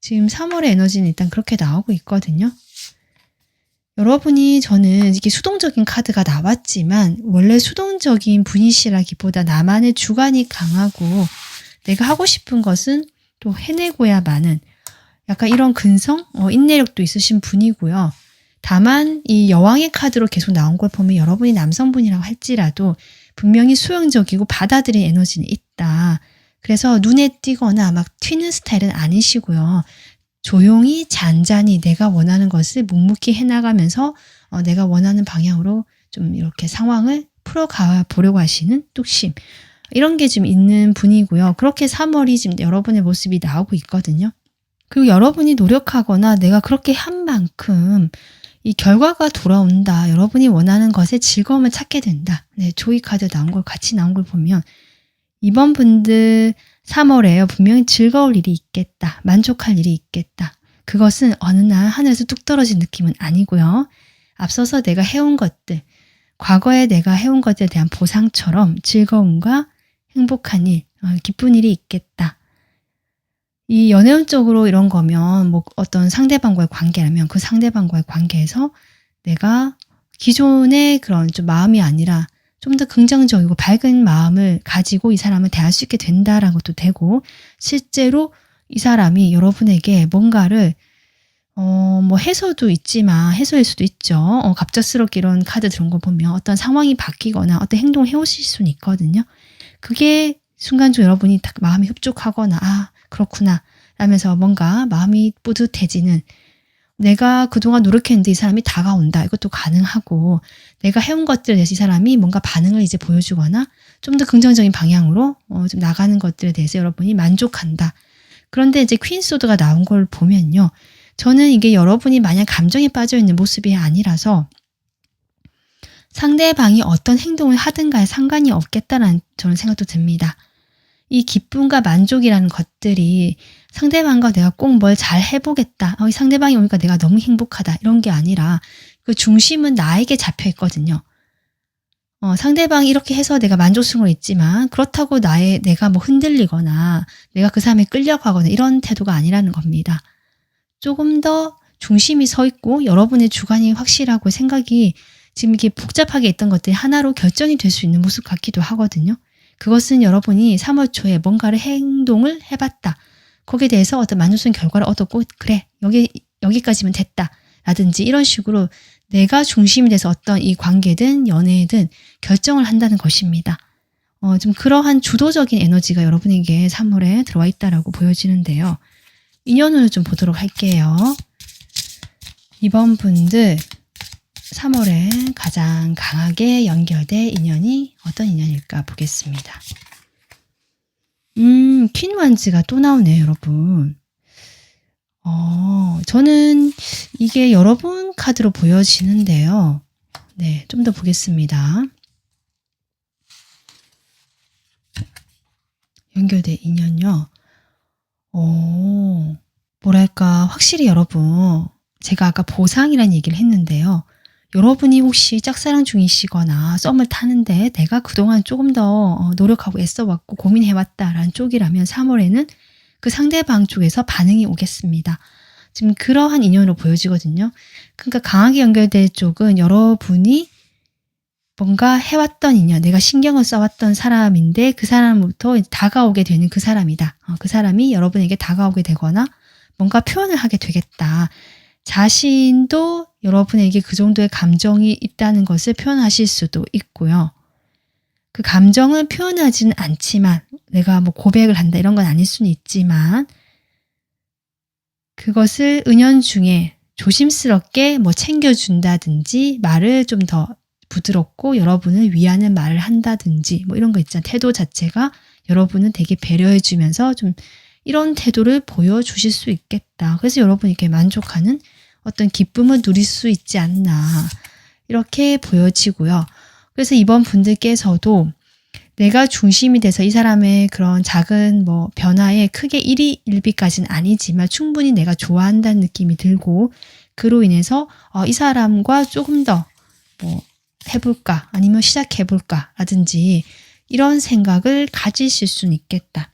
지금 3월의 에너지는 일단 그렇게 나오고 있거든요. 여러분이 저는 이게 수동적인 카드가 나왔지만 원래 수동적인 분이시라기보다 나만의 주관이 강하고 내가 하고 싶은 것은 또 해내고야 마는 약간 이런 근성, 인내력도 있으신 분이고요. 다만 이 여왕의 카드로 계속 나온 걸 보면 여러분이 남성분이라고 할지라도 분명히 수용적이고 받아들인 에너지는 있다. 그래서 눈에 띄거나 막 튀는 스타일은 아니시고요. 조용히 잔잔히 내가 원하는 것을 묵묵히 해나가면서 내가 원하는 방향으로 좀 이렇게 상황을 풀어가 보려고 하시는 뚝심. 이런 게 좀 있는 분이고요. 그렇게 3월이 지금 여러분의 모습이 나오고 있거든요. 그리고 여러분이 노력하거나 내가 그렇게 한 만큼 이 결과가 돌아온다. 여러분이 원하는 것에 즐거움을 찾게 된다. 네, 조이 카드 나온 걸 같이 나온 걸 보면 이번 분들 3월에요. 분명히 즐거울 일이 있겠다. 만족할 일이 있겠다. 그것은 어느 날 하늘에서 뚝 떨어진 느낌은 아니고요. 앞서서 내가 해온 것들, 과거에 내가 해온 것들에 대한 보상처럼 즐거움과 행복한 일, 기쁜 일이 있겠다. 이 연애운적으로 이런 거면 뭐 어떤 상대방과의 관계라면 그 상대방과의 관계에서 내가 기존의 그런 좀 마음이 아니라 좀 더 긍정적이고 밝은 마음을 가지고 이 사람을 대할 수 있게 된다라는 것도 되고 실제로 이 사람이 여러분에게 뭔가를 뭐 해소도 있지만 해소일 수도 있죠. 갑작스럽게 이런 카드 들어온 거 보면 어떤 상황이 바뀌거나 어떤 행동을 해오실 수는 있거든요. 그게 순간적으로 여러분이 딱 마음이 흡족하거나 그렇구나 라면서 뭔가 마음이 뿌듯해지는 내가 그동안 노력했는데 이 사람이 다가온다. 이것도 가능하고 내가 해온 것들에 대해서 이 사람이 뭔가 반응을 이제 보여주거나 좀 더 긍정적인 방향으로 좀 나가는 것들에 대해서 여러분이 만족한다. 그런데 이제 퀸 소드가 나온 걸 보면요. 저는 이게 여러분이 만약 감정에 빠져있는 모습이 아니라서 상대방이 어떤 행동을 하든가에 상관이 없겠다라는 저는 생각도 듭니다. 이 기쁨과 만족이라는 것들이 상대방과 내가 꼭 뭘 잘 해보겠다. 이 상대방이 오니까 내가 너무 행복하다. 이런 게 아니라 그 중심은 나에게 잡혀 있거든요. 상대방이 이렇게 해서 내가 만족스러워 있지만 그렇다고 내가 뭐 흔들리거나 내가 그 사람에 끌려가거나 이런 태도가 아니라는 겁니다. 조금 더 중심이 서 있고 여러분의 주관이 확실하고 생각이 지금 이렇게 복잡하게 있던 것들이 하나로 결정이 될 수 있는 모습 같기도 하거든요. 그것은 여러분이 3월 초에 뭔가를 행동을 해봤다. 거기에 대해서 어떤 만족스러운 결과를 얻었고 그래 여기까지면 됐다. 라든지 이런 식으로 내가 중심이 돼서 어떤 이 관계든 연애든 결정을 한다는 것입니다. 좀 그러한 주도적인 에너지가 여러분에게 3월에 들어와 있다라고 보여지는데요. 인연운을 좀 보도록 할게요. 이번 분들 3월에 가장 강하게 연결될 인연이 어떤 인연일까 보겠습니다. 퀸 완즈가 또 나오네요, 여러분. 저는 이게 여러분 카드로 보여지는데요. 네, 좀 더 보겠습니다. 연결된 인연이요? 뭐랄까, 확실히 여러분, 제가 아까 보상이라는 얘기를 했는데요. 여러분이 혹시 짝사랑 중이시거나 썸을 타는데 내가 그동안 조금 더 노력하고 애써왔고 고민해왔다라는 쪽이라면 3월에는 그 상대방 쪽에서 반응이 오겠습니다. 지금 그러한 인연으로 보여지거든요. 그러니까 강하게 연결될 쪽은 여러분이 뭔가 해왔던 인연, 내가 신경을 써왔던 사람인데 그 사람부터 다가오게 되는 그 사람이다. 그 사람이 여러분에게 다가오게 되거나 뭔가 표현을 하게 되겠다. 자신도 여러분에게 그 정도의 감정이 있다는 것을 표현하실 수도 있고요. 그 감정은 표현하지는 않지만 내가 뭐 고백을 한다 이런 건 아닐 수는 있지만 그것을 은연중에 조심스럽게 뭐 챙겨준다든지 말을 좀 더 부드럽고 여러분을 위하는 말을 한다든지 뭐 이런 거 있잖아요. 태도 자체가 여러분은 되게 배려해주면서 좀 이런 태도를 보여주실 수 있겠다. 그래서 여러분이 이렇게 만족하는 어떤 기쁨을 누릴 수 있지 않나 이렇게 보여지고요. 그래서 이번 분들께서도 내가 중심이 돼서 이 사람의 그런 작은 뭐 변화에 크게 일희일비까지는 아니지만 충분히 내가 좋아한다는 느낌이 들고 그로 인해서 이 사람과 조금 더 뭐 해볼까 아니면 시작해볼까 라든지 이런 생각을 가지실 수는 있겠다.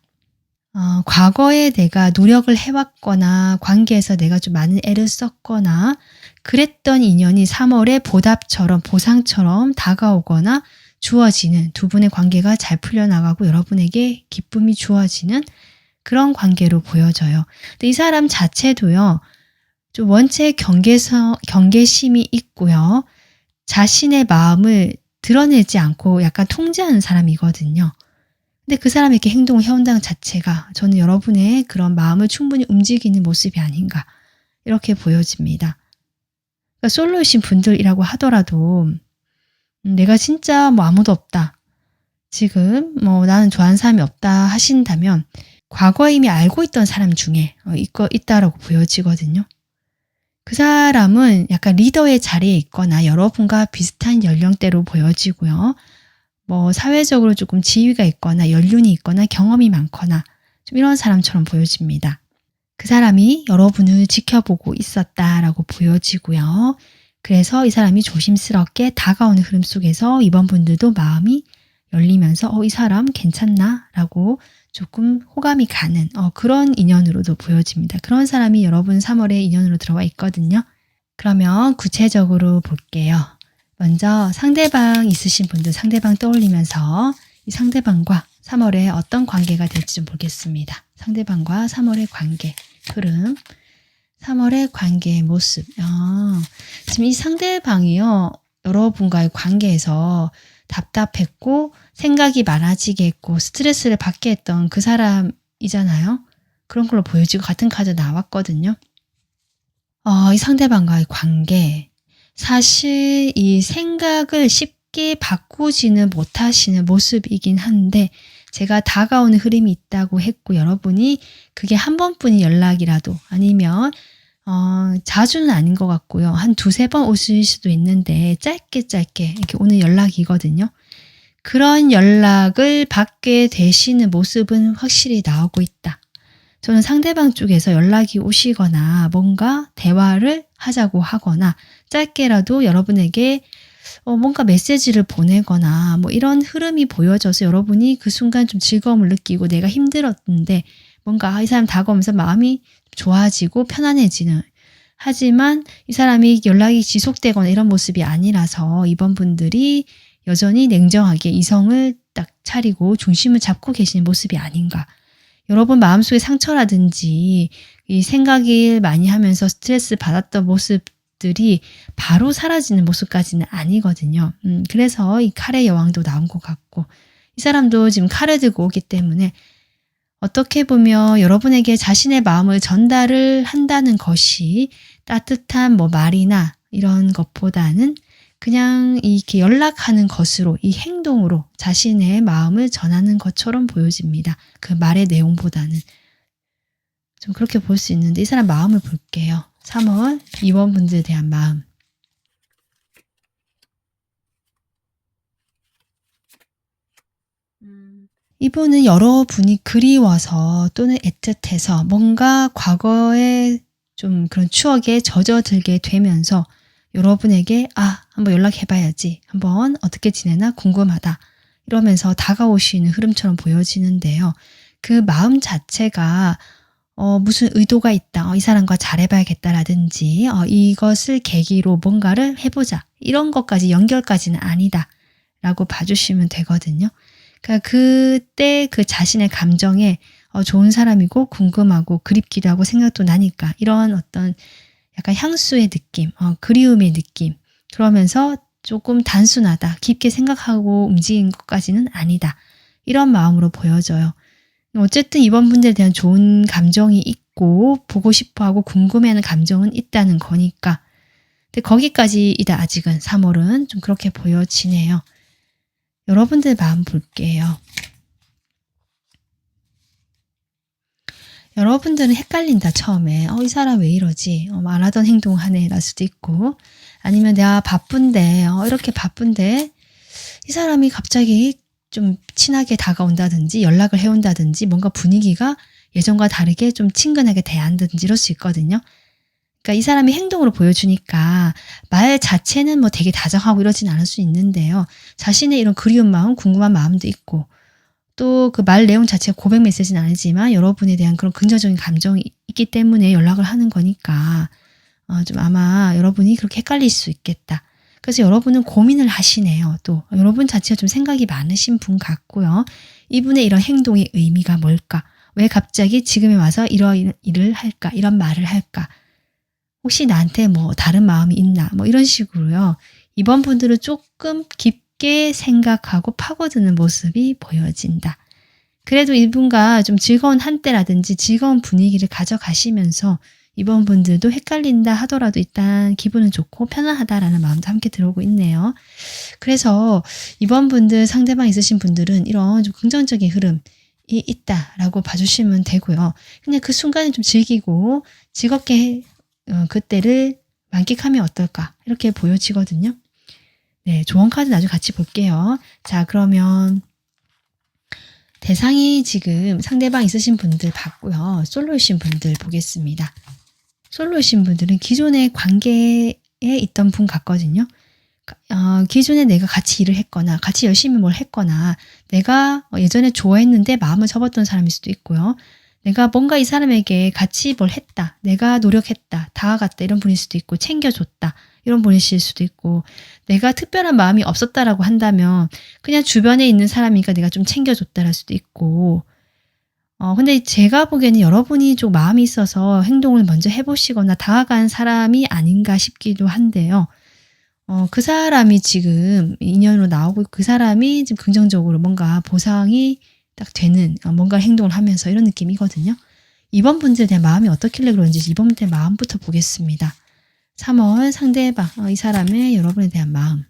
과거에 내가 노력을 해왔거나 관계에서 내가 좀 많은 애를 썼거나 그랬던 인연이 3월에 보답처럼 보상처럼 다가오거나 주어지는 두 분의 관계가 잘 풀려나가고 여러분에게 기쁨이 주어지는 그런 관계로 보여져요. 근데 이 사람 자체도요. 좀 원체 경계심이 있고요. 자신의 마음을 드러내지 않고 약간 통제하는 사람이거든요. 근데 그 사람이 이렇게 행동을 해온다는 자체가 저는 여러분의 그런 마음을 충분히 움직이는 모습이 아닌가 이렇게 보여집니다. 그러니까 솔로이신 분들이라고 하더라도 내가 진짜 뭐 아무도 없다. 지금 뭐 나는 좋아하는 사람이 없다 하신다면 과거에 이미 알고 있던 사람 중에 있다라고 보여지거든요. 그 사람은 약간 리더의 자리에 있거나 여러분과 비슷한 연령대로 보여지고요. 뭐 사회적으로 조금 지위가 있거나 연륜이 있거나 경험이 많거나 좀 이런 사람처럼 보여집니다. 그 사람이 여러분을 지켜보고 있었다라고 보여지고요. 그래서 이 사람이 조심스럽게 다가오는 흐름 속에서 이번 분들도 마음이 열리면서 이 사람 괜찮나? 라고 조금 호감이 가는 그런 인연으로도 보여집니다. 그런 사람이 여러분 3월에 인연으로 들어와 있거든요. 그러면 구체적으로 볼게요. 먼저 상대방 있으신 분들 상대방 떠올리면서 이 상대방과 3월에 어떤 관계가 될지 좀 보겠습니다. 상대방과 3월의 관계, 흐름, 3월의 관계의 모습. 지금 이 상대방이요. 여러분과의 관계에서 답답했고 생각이 많아지게 했고 스트레스를 받게 했던 그 사람이잖아요. 그런 걸로 보여지고 같은 카드 나왔거든요. 이 상대방과의 관계. 사실 이 생각을 쉽게 바꾸지는 못하시는 모습이긴 한데 제가 다가오는 흐름이 있다고 했고 여러분이 그게 한 번뿐인 연락이라도 아니면 자주는 아닌 것 같고요. 한 두세 번 오실 수도 있는데 짧게 이렇게 오는 연락이거든요. 그런 연락을 받게 되시는 모습은 확실히 나오고 있다. 저는 상대방 쪽에서 연락이 오시거나 뭔가 대화를 하자고 하거나 짧게라도 여러분에게 뭔가 메시지를 보내거나 뭐 이런 흐름이 보여져서 여러분이 그 순간 좀 즐거움을 느끼고 내가 힘들었는데 뭔가 이 사람 다가오면서 마음이 좋아지고 편안해지는 하지만 이 사람이 연락이 지속되거나 이런 모습이 아니라서 이번 분들이 여전히 냉정하게 이성을 딱 차리고 중심을 잡고 계시는 모습이 아닌가. 여러분 마음속에 상처라든지 이 생각을 많이 하면서 스트레스 받았던 모습들이 바로 사라지는 모습까지는 아니거든요. 그래서 이 칼의 여왕도 나온 것 같고 이 사람도 지금 칼을 들고 오기 때문에 어떻게 보면 여러분에게 자신의 마음을 전달을 한다는 것이 따뜻한 뭐 말이나 이런 것보다는 그냥 이렇게 연락하는 것으로 이 행동으로 자신의 마음을 전하는 것처럼 보여집니다. 그 말의 내용보다는. 좀 그렇게 볼 수 있는데 이 사람 마음을 볼게요. 3월 이원분들에 대한 마음. 이분은 여러분이 그리워서 또는 애틋해서 뭔가 과거에 좀 그런 추억에 젖어들게 되면서 여러분에게 한번 연락해봐야지, 한번 어떻게 지내나 궁금하다 이러면서 다가오시는 흐름처럼 보여지는데요. 그 마음 자체가 무슨 의도가 있다, 이 사람과 잘해봐야겠다라든지 이것을 계기로 뭔가를 해보자 이런 것까지 연결까지는 아니다 라고 봐주시면 되거든요. 그러니까 그때 그 자신의 감정에 좋은 사람이고 궁금하고 그립기도 하고 생각도 나니까 이런 어떤 약간 향수의 느낌, 그리움의 느낌, 그러면서 조금 단순하다, 깊게 생각하고 움직인 것까지는 아니다 이런 마음으로 보여져요. 어쨌든 이번 분들에 대한 좋은 감정이 있고 보고 싶어하고 궁금해하는 감정은 있다는 거니까. 근데 거기까지이다 아직은 3월은 좀 그렇게 보여지네요. 여러분들 마음 볼게요. 여러분들은 헷갈린다 처음에. 이 사람 왜 이러지? 안 하던 행동 하네 날 수도 있고, 아니면 내가 바쁜데 이렇게 바쁜데 이 사람이 갑자기 좀 친하게 다가온다든지 연락을 해온다든지 뭔가 분위기가 예전과 다르게 좀 친근하게 대한다든지 이럴 수 있거든요. 그러니까 이 사람이 행동으로 보여주니까 말 자체는 뭐 되게 다정하고 이러진 않을 수 있는데요. 자신의 이런 그리운 마음, 궁금한 마음도 있고, 또 그 말 내용 자체가 고백 메시지는 아니지만 여러분에 대한 그런 긍정적인 감정이 있기 때문에 연락을 하는 거니까 좀 아마 여러분이 그렇게 헷갈릴 수 있겠다. 그래서 여러분은 고민을 하시네요. 또 여러분 자체가 좀 생각이 많으신 분 같고요. 이분의 이런 행동의 의미가 뭘까? 왜 갑자기 지금에 와서 이런 일을 할까? 이런 말을 할까? 혹시 나한테 뭐 다른 마음이 있나? 뭐 이런 식으로요. 이번 분들은 조금 깊게 생각하고 파고드는 모습이 보여진다. 그래도 이분과 좀 즐거운 한때라든지 즐거운 분위기를 가져가시면서 이번 분들도 헷갈린다 하더라도 일단 기분은 좋고 편안하다라는 마음도 함께 들어오고 있네요. 그래서 이번 분들, 상대방 있으신 분들은 이런 좀 긍정적인 흐름이 있다라고 봐주시면 되고요. 그냥 그 순간을 좀 즐기고 즐겁게 그때를 만끽하면 어떨까 이렇게 보여지거든요. 네, 조언 카드 나중에 같이 볼게요. 자, 그러면 대상이 지금 상대방 있으신 분들 봤고요. 솔로이신 분들 보겠습니다. 솔로이신 분들은 기존의 관계에 있던 분 같거든요. 기존에 내가 같이 일을 했거나 같이 열심히 뭘 했거나 내가 예전에 좋아했는데 마음을 접었던 사람일 수도 있고요. 내가 뭔가 이 사람에게 같이 뭘 했다, 내가 노력했다, 다가갔다 이런 분일 수도 있고, 챙겨줬다 이런 분이실 수도 있고, 내가 특별한 마음이 없었다라고 한다면 그냥 주변에 있는 사람이니까 내가 좀 챙겨줬다랄 수도 있고, 근데 제가 보기에는 여러분이 좀 마음이 있어서 행동을 먼저 해보시거나 다가간 사람이 아닌가 싶기도 한데요. 그 사람이 지금 인연으로 나오고 그 사람이 지금 긍정적으로 뭔가 보상이 딱 되는 뭔가 행동을 하면서 이런 느낌이거든요. 이번 분들에 대한 마음이 어떻길래 그런지 이번 분들의 마음부터 보겠습니다. 3월 상대방, 이 사람의 여러분에 대한 마음.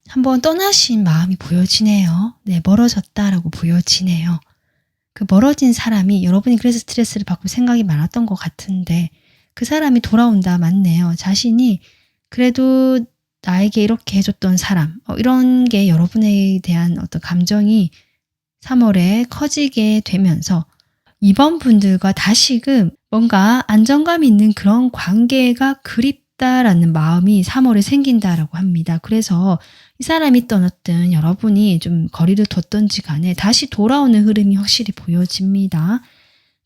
한번 떠나신 마음이 보여지네요. 네, 멀어졌다라고 보여지네요. 그 멀어진 사람이 여러분이 그래서 스트레스를 받고 생각이 많았던 것 같은데 그 사람이 돌아온다 맞네요. 자신이 그래도 나에게 이렇게 해줬던 사람, 이런 게 여러분에 대한 어떤 감정이 3월에 커지게 되면서 이번 분들과 다시금 뭔가 안정감이 있는 그런 관계가 그립다라는 마음이 3월에 생긴다라고 합니다. 그래서 이 사람이 떠났든 여러분이 좀 거리를 뒀던지 간에 다시 돌아오는 흐름이 확실히 보여집니다.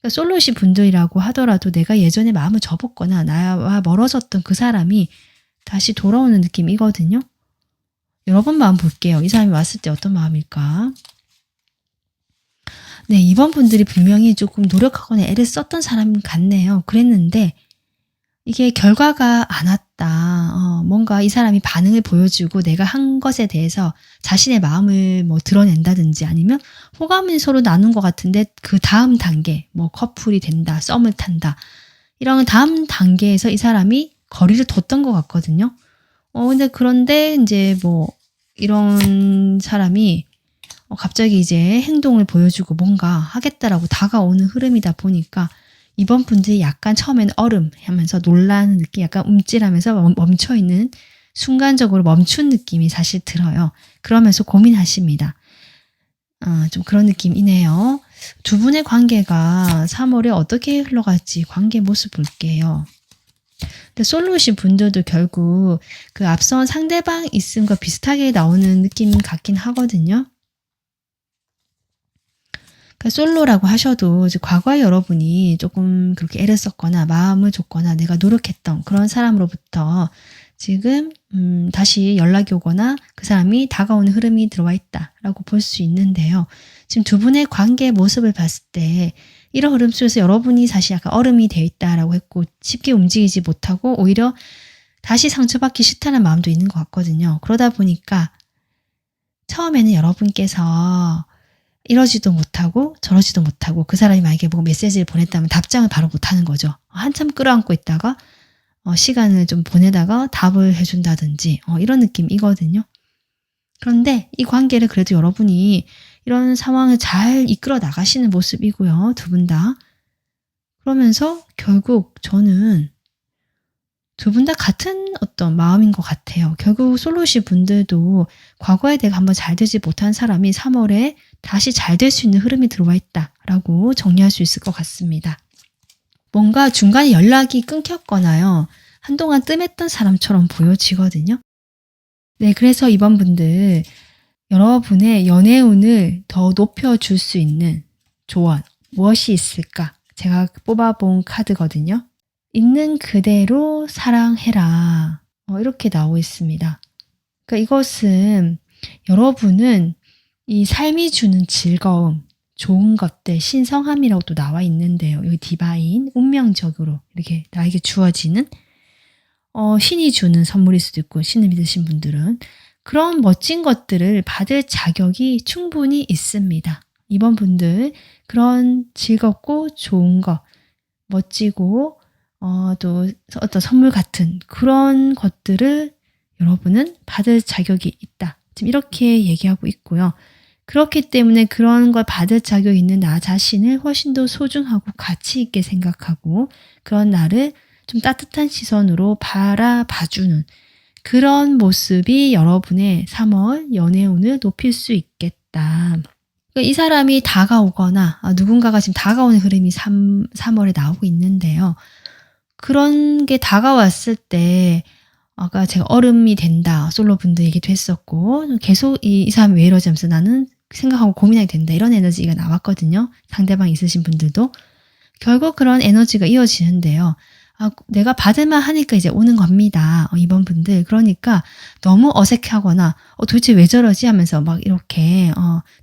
그러니까 솔로이신 분들이라고 하더라도 내가 예전에 마음을 접었거나 나와 멀어졌던 그 사람이 다시 돌아오는 느낌이거든요. 여러분 마음 볼게요. 이 사람이 왔을 때 어떤 마음일까? 네, 이번 분들이 분명히 조금 노력하거나 애를 썼던 사람 같네요. 그랬는데 이게 결과가 안 왔다. 뭔가 이 사람이 반응을 보여주고 내가 한 것에 대해서 자신의 마음을 뭐 드러낸다든지 아니면 호감을 서로 나눈 것 같은데 그 다음 단계, 뭐 커플이 된다, 썸을 탄다. 이런 다음 단계에서 이 사람이 거리를 뒀던 것 같거든요. 그런데 이제 뭐 이런 사람이 갑자기 이제 행동을 보여주고 뭔가 하겠다라고 다가오는 흐름이다 보니까 이번 분들이 약간 처음에는 얼음 하면서 놀라는 느낌, 약간 움찔하면서 멈춰있는 순간적으로 멈춘 느낌이 사실 들어요. 그러면서 고민하십니다. 좀 그런 느낌이네요. 두 분의 관계가 3월에 어떻게 흘러갈지 관계 모습 볼게요. 근데 솔로이신 분들도 결국 그 앞선 상대방 있음과 비슷하게 나오는 느낌 같긴 하거든요. 그러니까 솔로라고 하셔도 이제 과거에 여러분이 조금 그렇게 애를 썼거나 마음을 줬거나 내가 노력했던 그런 사람으로부터 지금 다시 연락이 오거나 그 사람이 다가오는 흐름이 들어와 있다라고 볼 수 있는데요. 지금 두 분의 관계 모습을 봤을 때 이런 흐름 속에서 여러분이 사실 약간 얼음이 되어 있다라고 했고 쉽게 움직이지 못하고 오히려 다시 상처받기 싫다는 마음도 있는 것 같거든요. 그러다 보니까 처음에는 여러분께서 이러지도 못하고 저러지도 못하고 그 사람이 만약에 뭐 메시지를 보냈다면 답장을 바로 못하는 거죠. 한참 끌어안고 있다가 시간을 좀 보내다가 답을 해준다든지 이런 느낌이거든요. 그런데 이 관계를 그래도 여러분이 이런 상황을 잘 이끌어 나가시는 모습이고요. 두 분 다. 그러면서 결국 저는 두 분 다 같은 어떤 마음인 것 같아요. 결국 솔로시 분들도 과거에 내가 한번 잘 되지 못한 사람이 3월에 다시 잘 될 수 있는 흐름이 들어와 있다라고 정리할 수 있을 것 같습니다. 뭔가 중간에 연락이 끊겼거나요. 한동안 뜸했던 사람처럼 보여지거든요. 네, 그래서 이번 분들 여러분의 연애운을 더 높여줄 수 있는 조언 무엇이 있을까? 제가 뽑아본 카드거든요. 있는 그대로 사랑해라. 이렇게 나오고 있습니다. 그러니까 이것은 여러분은 이 삶이 주는 즐거움, 좋은 것들, 신성함이라고 또 나와 있는데요. 여기 디바인, 운명적으로 이렇게 나에게 주어지는 신이 주는 선물일 수도 있고 신을 믿으신 분들은 그런 멋진 것들을 받을 자격이 충분히 있습니다. 이번 분들 그런 즐겁고 좋은 것, 멋지고 또 어떤 선물 같은 그런 것들을 여러분은 받을 자격이 있다. 지금 이렇게 얘기하고 있고요. 그렇기 때문에 그런 걸 받을 자격이 있는 나 자신을 훨씬 더 소중하고 가치 있게 생각하고 그런 나를 좀 따뜻한 시선으로 바라봐주는 그런 모습이 여러분의 3월 연애운을 높일 수 있겠다. 이 사람이 다가오거나 누군가가 지금 다가오는 흐름이 3월에 나오고 있는데요. 그런 게 다가왔을 때 아까 제가 얼음이 된다 솔로 분들 얘기도 했었고 계속 이 사람이 왜 이러지 하면서 나는 생각하고 고민하게 된다 이런 에너지가 나왔거든요. 상대방 있으신 분들도 결국 그런 에너지가 이어지는데요. 내가 받을만 하니까 이제 오는 겁니다. 이번 분들. 그러니까 너무 어색하거나 도대체 왜 저러지 하면서 막 이렇게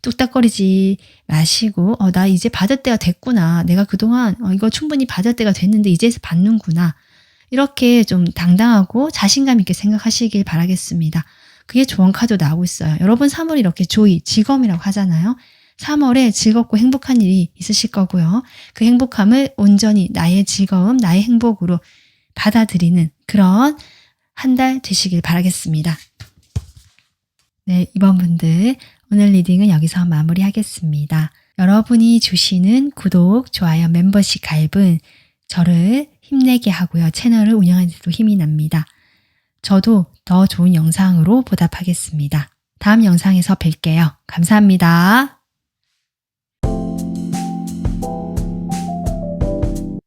뚝딱거리지 마시고 나 이제 받을 때가 됐구나. 내가 그동안 이거 충분히 받을 때가 됐는데 이제 받는구나. 이렇게 좀 당당하고 자신감 있게 생각하시길 바라겠습니다. 그게 조언 카드 나오고 있어요. 여러분 3월 이렇게 조이, 직업이라고 하잖아요. 3월에 즐겁고 행복한 일이 있으실 거고요. 그 행복함을 온전히 나의 즐거움, 나의 행복으로 받아들이는 그런 한 달 되시길 바라겠습니다. 네, 이번 분들 오늘 리딩은 여기서 마무리하겠습니다. 여러분이 주시는 구독, 좋아요, 멤버십 가입은 저를 힘내게 하고요. 채널을 운영하는 데도 힘이 납니다. 저도 더 좋은 영상으로 보답하겠습니다. 다음 영상에서 뵐게요. 감사합니다.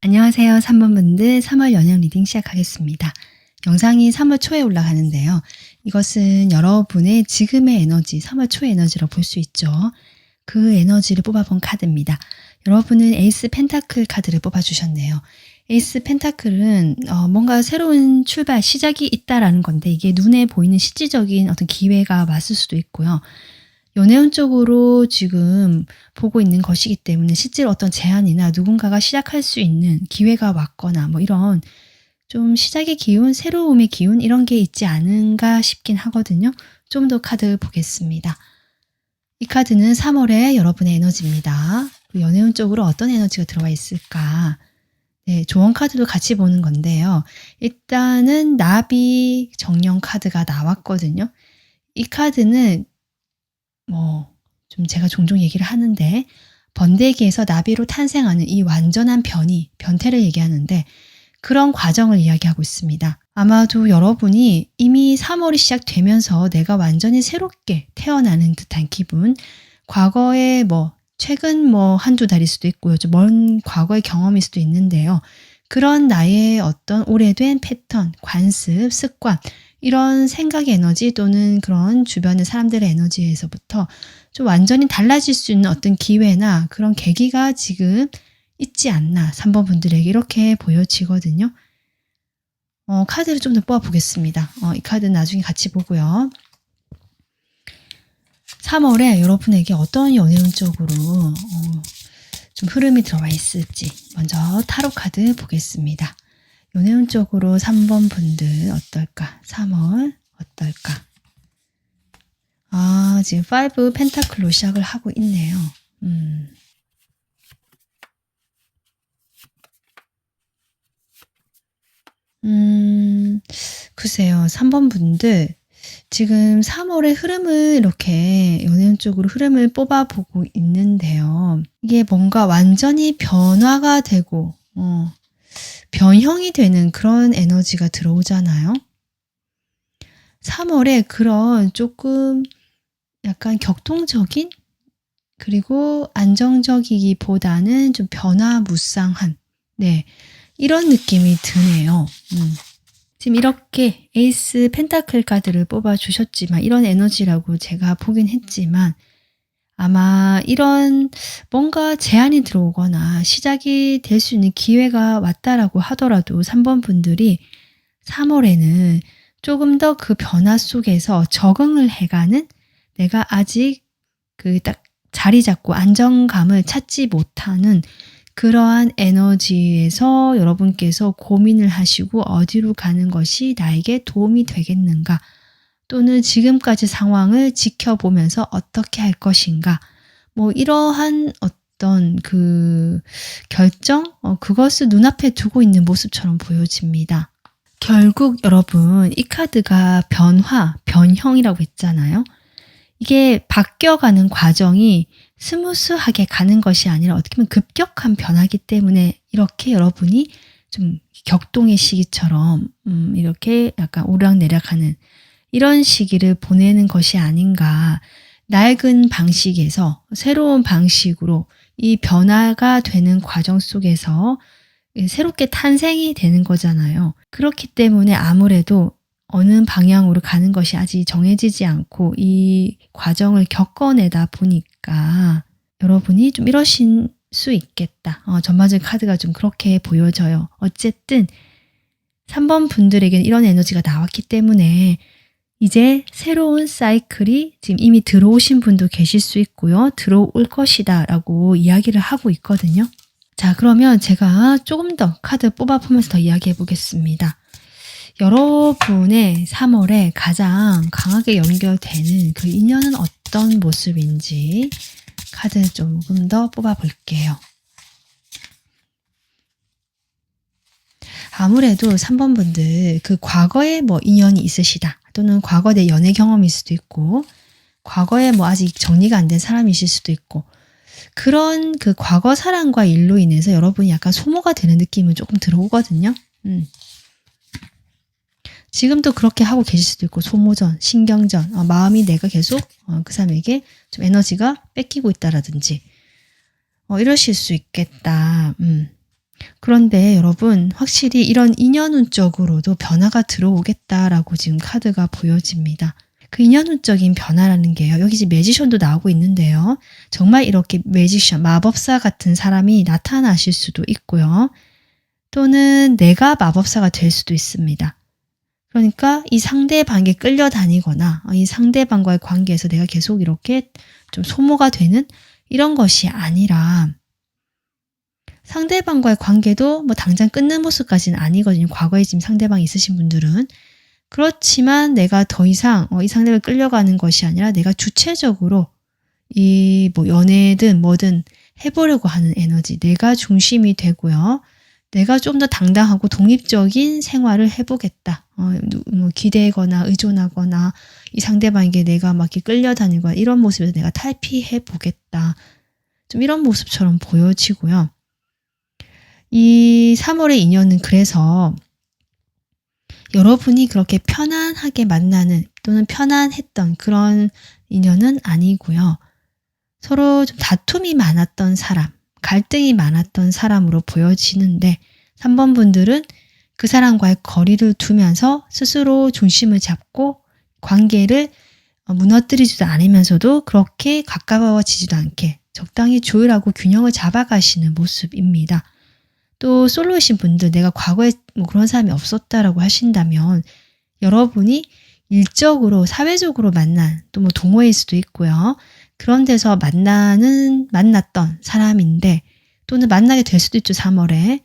안녕하세요. 3번 분들 3월 연애 리딩 시작하겠습니다. 영상이 3월 초에 올라가는데요. 이것은 여러분의 지금의 에너지, 3월 초의 에너지로 볼 수 있죠. 그 에너지를 뽑아본 카드입니다. 여러분은 에이스 펜타클 카드를 뽑아주셨네요. 에이스 펜타클은 뭔가 새로운 출발, 시작이 있다라는 건데 이게 눈에 보이는 실질적인 어떤 기회가 왔을 수도 있고요. 연애운 쪽으로 지금 보고 있는 것이기 때문에 실제로 어떤 제안이나 누군가가 시작할 수 있는 기회가 왔거나 뭐 이런 좀 시작의 기운, 새로움의 기운 이런 게 있지 않은가 싶긴 하거든요. 좀 더 카드 보겠습니다. 이 카드는 3월의 여러분의 에너지입니다. 연애운 쪽으로 어떤 에너지가 들어와 있을까? 네, 조언 카드도 같이 보는 건데요. 일단은 나비 정령 카드가 나왔거든요. 이 카드는 좀 제가 종종 얘기를 하는데 번데기에서 나비로 탄생하는 이 완전한 변태를 얘기하는데 그런 과정을 이야기하고 있습니다. 아마도 여러분이 이미 3월이 시작되면서 내가 완전히 새롭게 태어나는 듯한 기분, 과거에 최근 한두 달일 수도 있고요. 좀 먼 과거의 경험일 수도 있는데요. 그런 나의 어떤 오래된 패턴, 관습, 습관, 이런 생각의 에너지 또는 그런 주변의 사람들의 에너지에서부터 좀 완전히 달라질 수 있는 어떤 기회나 그런 계기가 지금 있지 않나 3번 분들에게 이렇게 보여지거든요. 카드를 좀 더 뽑아보겠습니다. 이 카드는 나중에 같이 보고요. 3월에 여러분에게 어떤 연애운적으로 좀 흐름이 들어와 있을지 먼저 타로 카드 보겠습니다. 연애운적으로 3번 분들 어떨까? 3월 어떨까? 지금 5 펜타클로 시작을 하고 있네요. 글쎄요. 3번 분들 지금 3월의 흐름을 이렇게 연애운 쪽으로 흐름을 뽑아보고 있는데요. 이게 뭔가 완전히 변화가 되고 변형이 되는 그런 에너지가 들어오잖아요. 3월에 그런 조금 약간 격동적인 그리고 안정적이기보다는 좀 변화무쌍한 이런 느낌이 드네요. 지금 이렇게 에이스 펜타클 카드를 뽑아주셨지만 이런 에너지라고 제가 보긴 했지만 아마 이런 뭔가 제안이 들어오거나 시작이 될 수 있는 기회가 왔다라고 하더라도 3번 분들이 3월에는 조금 더 그 변화 속에서 적응을 해가는 내가 아직 그 딱 자리 잡고 안정감을 찾지 못하는 그러한 에너지에서 여러분께서 고민을 하시고 어디로 가는 것이 나에게 도움이 되겠는가 또는 지금까지 상황을 지켜보면서 어떻게 할 것인가 이러한 어떤 그 결정 그것을 눈앞에 두고 있는 모습처럼 보여집니다. 결국 여러분 이 카드가 변화, 변형이라고 했잖아요. 이게 바뀌어가는 과정이 스무스하게 가는 것이 아니라 어떻게 보면 급격한 변화이기 때문에 이렇게 여러분이 좀 격동의 시기처럼 이렇게 약간 오르락내리락하는 이런 시기를 보내는 것이 아닌가. 낡은 방식에서 새로운 방식으로 이 변화가 되는 과정 속에서 새롭게 탄생이 되는 거잖아요. 그렇기 때문에 아무래도 어느 방향으로 가는 것이 아직 정해지지 않고 이 과정을 겪어내다 보니까 여러분이 좀 이러신 수 있겠다. 전반적인 카드가 좀 그렇게 보여져요. 어쨌든 3번 분들에게는 이런 에너지가 나왔기 때문에 이제 새로운 사이클이 지금 이미 들어오신 분도 계실 수 있고요. 들어올 것이다 라고 이야기를 하고 있거든요. 자, 그러면 제가 조금 더 카드 뽑아보면서 더 이야기해 보겠습니다. 여러분의 3월에 가장 강하게 연결되는 그 인연은 어떤 모습인지 카드 조금 더 뽑아볼게요. 아무래도 3번 분들 그 과거에 인연이 있으시다 또는 과거 내 연애 경험일 수도 있고 과거에 아직 정리가 안 된 사람이실 수도 있고 그런 그 과거 사랑과 일로 인해서 여러분이 약간 소모가 되는 느낌은 조금 들어오거든요. 지금도 그렇게 하고 계실 수도 있고 소모전, 신경전, 마음이 내가 계속 그 사람에게 좀 에너지가 뺏기고 있다라든지 이러실 수 있겠다. 그런데 여러분 확실히 이런 인연운적으로도 변화가 들어오겠다라고 지금 카드가 보여집니다. 그 인연운적인 변화라는 게요. 여기 지금 매지션도 나오고 있는데요. 정말 이렇게 매지션, 마법사 같은 사람이 나타나실 수도 있고요. 또는 내가 마법사가 될 수도 있습니다. 그러니까 이 상대방에게 끌려다니거나 이 상대방과의 관계에서 내가 계속 이렇게 좀 소모가 되는 이런 것이 아니라 상대방과의 관계도 당장 끊는 모습까지는 아니거든요. 과거에 지금 상대방이 있으신 분들은. 그렇지만 내가 더 이상 이 상대방에 끌려가는 것이 아니라 내가 주체적으로 이 연애든 뭐든 해보려고 하는 에너지, 내가 중심이 되고요. 내가 좀 더 당당하고 독립적인 생활을 해보겠다. 기대거나 의존하거나 이 상대방에게 내가 막 이렇게 끌려다니거나 이런 모습에서 내가 탈피해보겠다. 좀 이런 모습처럼 보여지고요. 이 3월의 인연은 그래서 여러분이 그렇게 편안하게 만나는 또는 편안했던 그런 인연은 아니고요. 서로 좀 다툼이 많았던 사람, 갈등이 많았던 사람으로 보여지는데 3번 분들은 그 사람과의 거리를 두면서 스스로 중심을 잡고 관계를 무너뜨리지도 않으면서도 그렇게 가까워지지도 않게 적당히 조율하고 균형을 잡아가시는 모습입니다. 또 솔로이신 분들, 내가 과거에 뭐 그런 사람이 없었다라고 하신다면 여러분이 일적으로 사회적으로 만난 또 뭐 동호회일 수도 있고요. 그런 데서 만났던 사람인데 또는 만나게 될 수도 있죠. 3월에.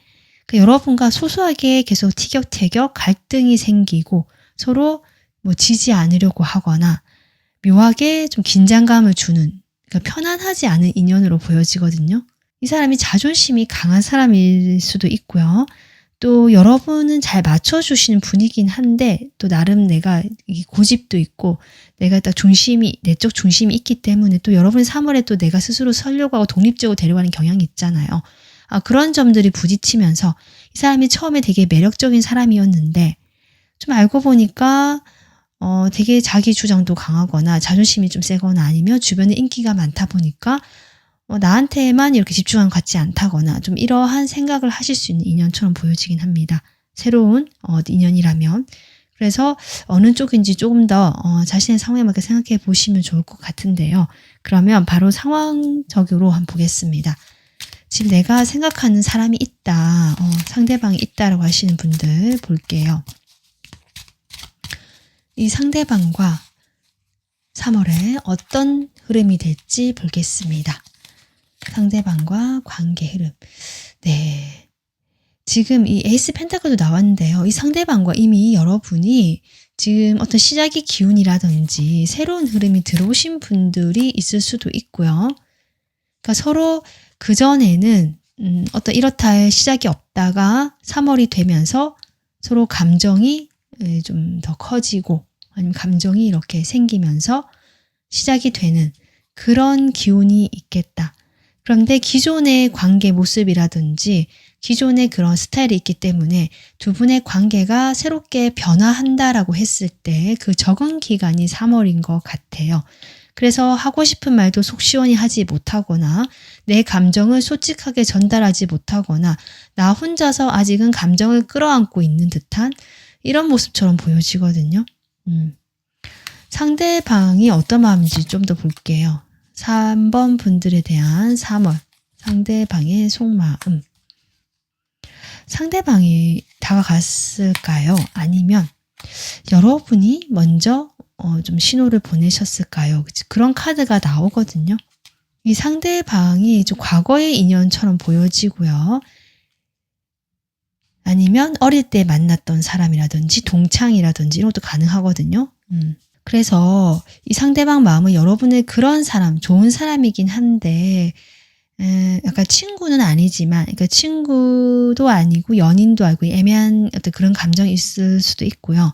여러분과 소소하게 계속 티격태격 갈등이 생기고 서로 뭐 지지 않으려고 하거나 묘하게 좀 긴장감을 주는, 그러니까 편안하지 않은 인연으로 보여지거든요. 이 사람이 자존심이 강한 사람일 수도 있고요. 또 여러분은 잘 맞춰주시는 분이긴 한데 또 나름 내가 고집도 있고 내가 딱 내적 중심이 있기 때문에 또 여러분 3월에 또 내가 스스로 서려고 하고 독립적으로 데려가는 경향이 있잖아요. 그런 점들이 부딪히면서 이 사람이 처음에 되게 매력적인 사람이었는데 좀 알고 보니까 되게 자기 주장도 강하거나 자존심이 좀 세거나 아니면 주변에 인기가 많다 보니까 나한테만 이렇게 집중하는 것 같지 않다거나 좀 이러한 생각을 하실 수 있는 인연처럼 보여지긴 합니다. 새로운 인연이라면. 그래서 어느 쪽인지 조금 더 자신의 상황에 맞게 생각해 보시면 좋을 것 같은데요. 그러면 바로 상황적으로 한번 보겠습니다. 지금 내가 생각하는 사람이 있다, 상대방이 있다라고 하시는 분들 볼게요. 이 상대방과 3월에 어떤 흐름이 될지 보겠습니다. 상대방과 관계 흐름. 네. 지금 이 에이스 펜타클도 나왔는데요. 이 상대방과 이미 여러분이 지금 어떤 시작의 기운이라든지 새로운 흐름이 들어오신 분들이 있을 수도 있고요. 그러니까 서로 그전에는 어떤 이렇다 할 시작이 없다가 3월이 되면서 서로 감정이 좀 더 커지고 아니면 감정이 이렇게 생기면서 시작이 되는 그런 기운이 있겠다. 그런데 기존의 관계 모습이라든지 기존의 그런 스타일이 있기 때문에 두 분의 관계가 새롭게 변화한다라고 했을 때 그 적응 기간이 3월인 것 같아요. 그래서 하고 싶은 말도 속 시원히 하지 못하거나 내 감정을 솔직하게 전달하지 못하거나 나 혼자서 아직은 감정을 끌어안고 있는 듯한 이런 모습처럼 보여지거든요. 상대방이 어떤 마음인지 좀 더 볼게요. 3번 분들에 대한 3월 상대방의 속마음. 상대방이 다가갔을까요? 아니면 여러분이 먼저 좀 신호를 보내셨을까요? 그런 카드가 나오거든요. 이 상대방이 좀 과거의 인연처럼 보여지고요. 아니면 어릴 때 만났던 사람이라든지 동창이라든지 이런 것도 가능하거든요. 그래서 이 상대방 마음은 여러분의 그런 사람, 좋은 사람이긴 한데 약간 친구는 아니지만, 그러니까 친구도 아니고 연인도 아니고 애매한 어떤 그런 감정이 있을 수도 있고요.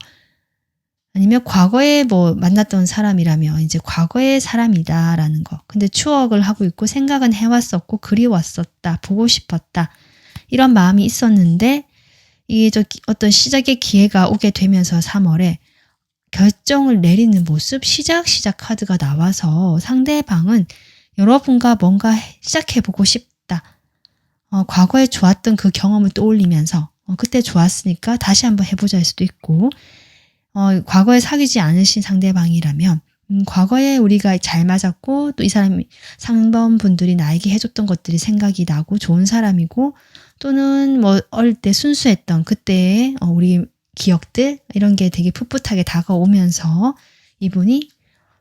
아니면 과거에 뭐 만났던 사람이라면 이제 과거의 사람이다라는 거. 근데 추억을 하고 있고 생각은 해왔었고 그리웠었다, 보고 싶었다 이런 마음이 있었는데 이게 어떤 시작의 기회가 오게 되면서 3월에 결정을 내리는 모습, 시작 카드가 나와서 상대방은 여러분과 뭔가 시작해보고 싶다. 과거에 좋았던 그 경험을 떠올리면서 그때 좋았으니까 다시 한번 해보자 할 수도 있고 과거에 사귀지 않으신 상대방이라면 과거에 우리가 잘 맞았고 또 이 사람이 3번 분들이 나에게 해줬던 것들이 생각이 나고 좋은 사람이고 또는 뭐 어릴 때 순수했던 그때의 우리 기억들 이런 게 되게 풋풋하게 다가오면서 이분이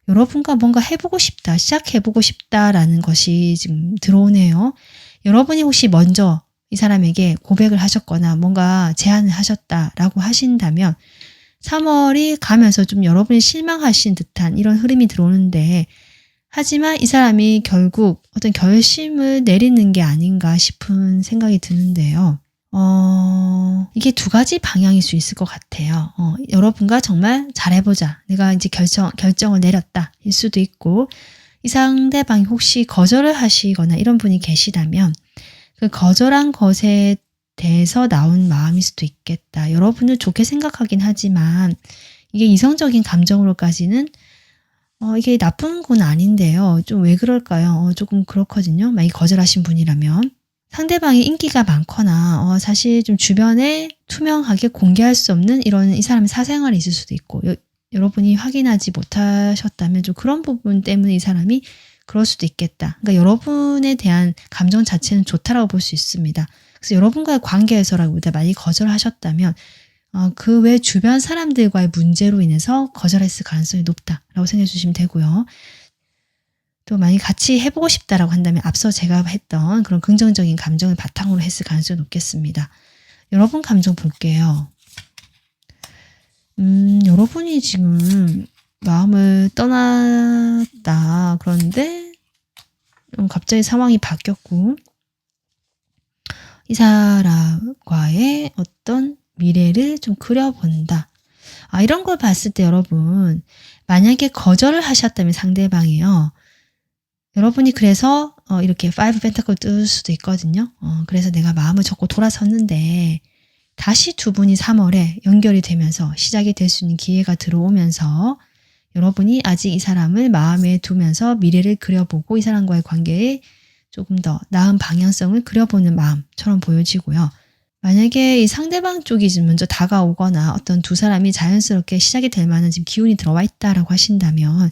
여러분과 뭔가 해보고 싶다, 시작해보고 싶다라는 것이 지금 들어오네요. 여러분이 혹시 먼저 이 사람에게 고백을 하셨거나 뭔가 제안을 하셨다라고 하신다면 3월이 가면서 좀 여러분이 실망하신 듯한 이런 흐름이 들어오는데 하지만 이 사람이 결국 어떤 결심을 내리는 게 아닌가 싶은 생각이 드는데요. 이게 두 가지 방향일 수 있을 것 같아요. 여러분과 정말 잘해보자. 내가 이제 결정을 내렸다. 일 수도 있고, 이 상대방이 혹시 거절을 하시거나 이런 분이 계시다면, 그 거절한 것에 돼서 나온 마음일 수도 있겠다. 여러분을 좋게 생각하긴 하지만 이게 이성적인 감정으로까지는 이게 나쁜 건 아닌데요. 좀 왜 그럴까요? 조금 그렇거든요. 만약에 거절하신 분이라면. 상대방이 인기가 많거나 사실 좀 주변에 투명하게 공개할 수 없는 이런 이 사람의 사생활이 있을 수도 있고 여러분이 확인하지 못하셨다면 좀 그런 부분 때문에 이 사람이 그럴 수도 있겠다. 그러니까 여러분에 대한 감정 자체는 좋다라고 볼 수 있습니다. 그래서 여러분과의 관계에서라기보다 만약에 거절하셨다면 그 외 주변 사람들과의 문제로 인해서 거절했을 가능성이 높다라고 생각해 주시면 되고요. 또 만약에 같이 해보고 싶다라고 한다면 앞서 제가 했던 그런 긍정적인 감정을 바탕으로 했을 가능성이 높겠습니다. 여러분 감정 볼게요. 여러분이 지금 마음을 떠났다. 그런데 갑자기 상황이 바뀌었고 이 사람과의 어떤 미래를 좀 그려본다. 이런 걸 봤을 때 여러분 만약에 거절을 하셨다면 상대방이요. 여러분이 그래서 이렇게 5 펜타클 뜰 수도 있거든요. 그래서 내가 마음을 접고 돌아섰는데 다시 두 분이 3월에 연결이 되면서 시작이 될 수 있는 기회가 들어오면서 여러분이 아직 이 사람을 마음에 두면서 미래를 그려보고 이 사람과의 관계에 조금 더 나은 방향성을 그려보는 마음처럼 보여지고요. 만약에 이 상대방 쪽이 지금 먼저 다가오거나 어떤 두 사람이 자연스럽게 시작이 될 만한 지금 기운이 들어와 있다라고 하신다면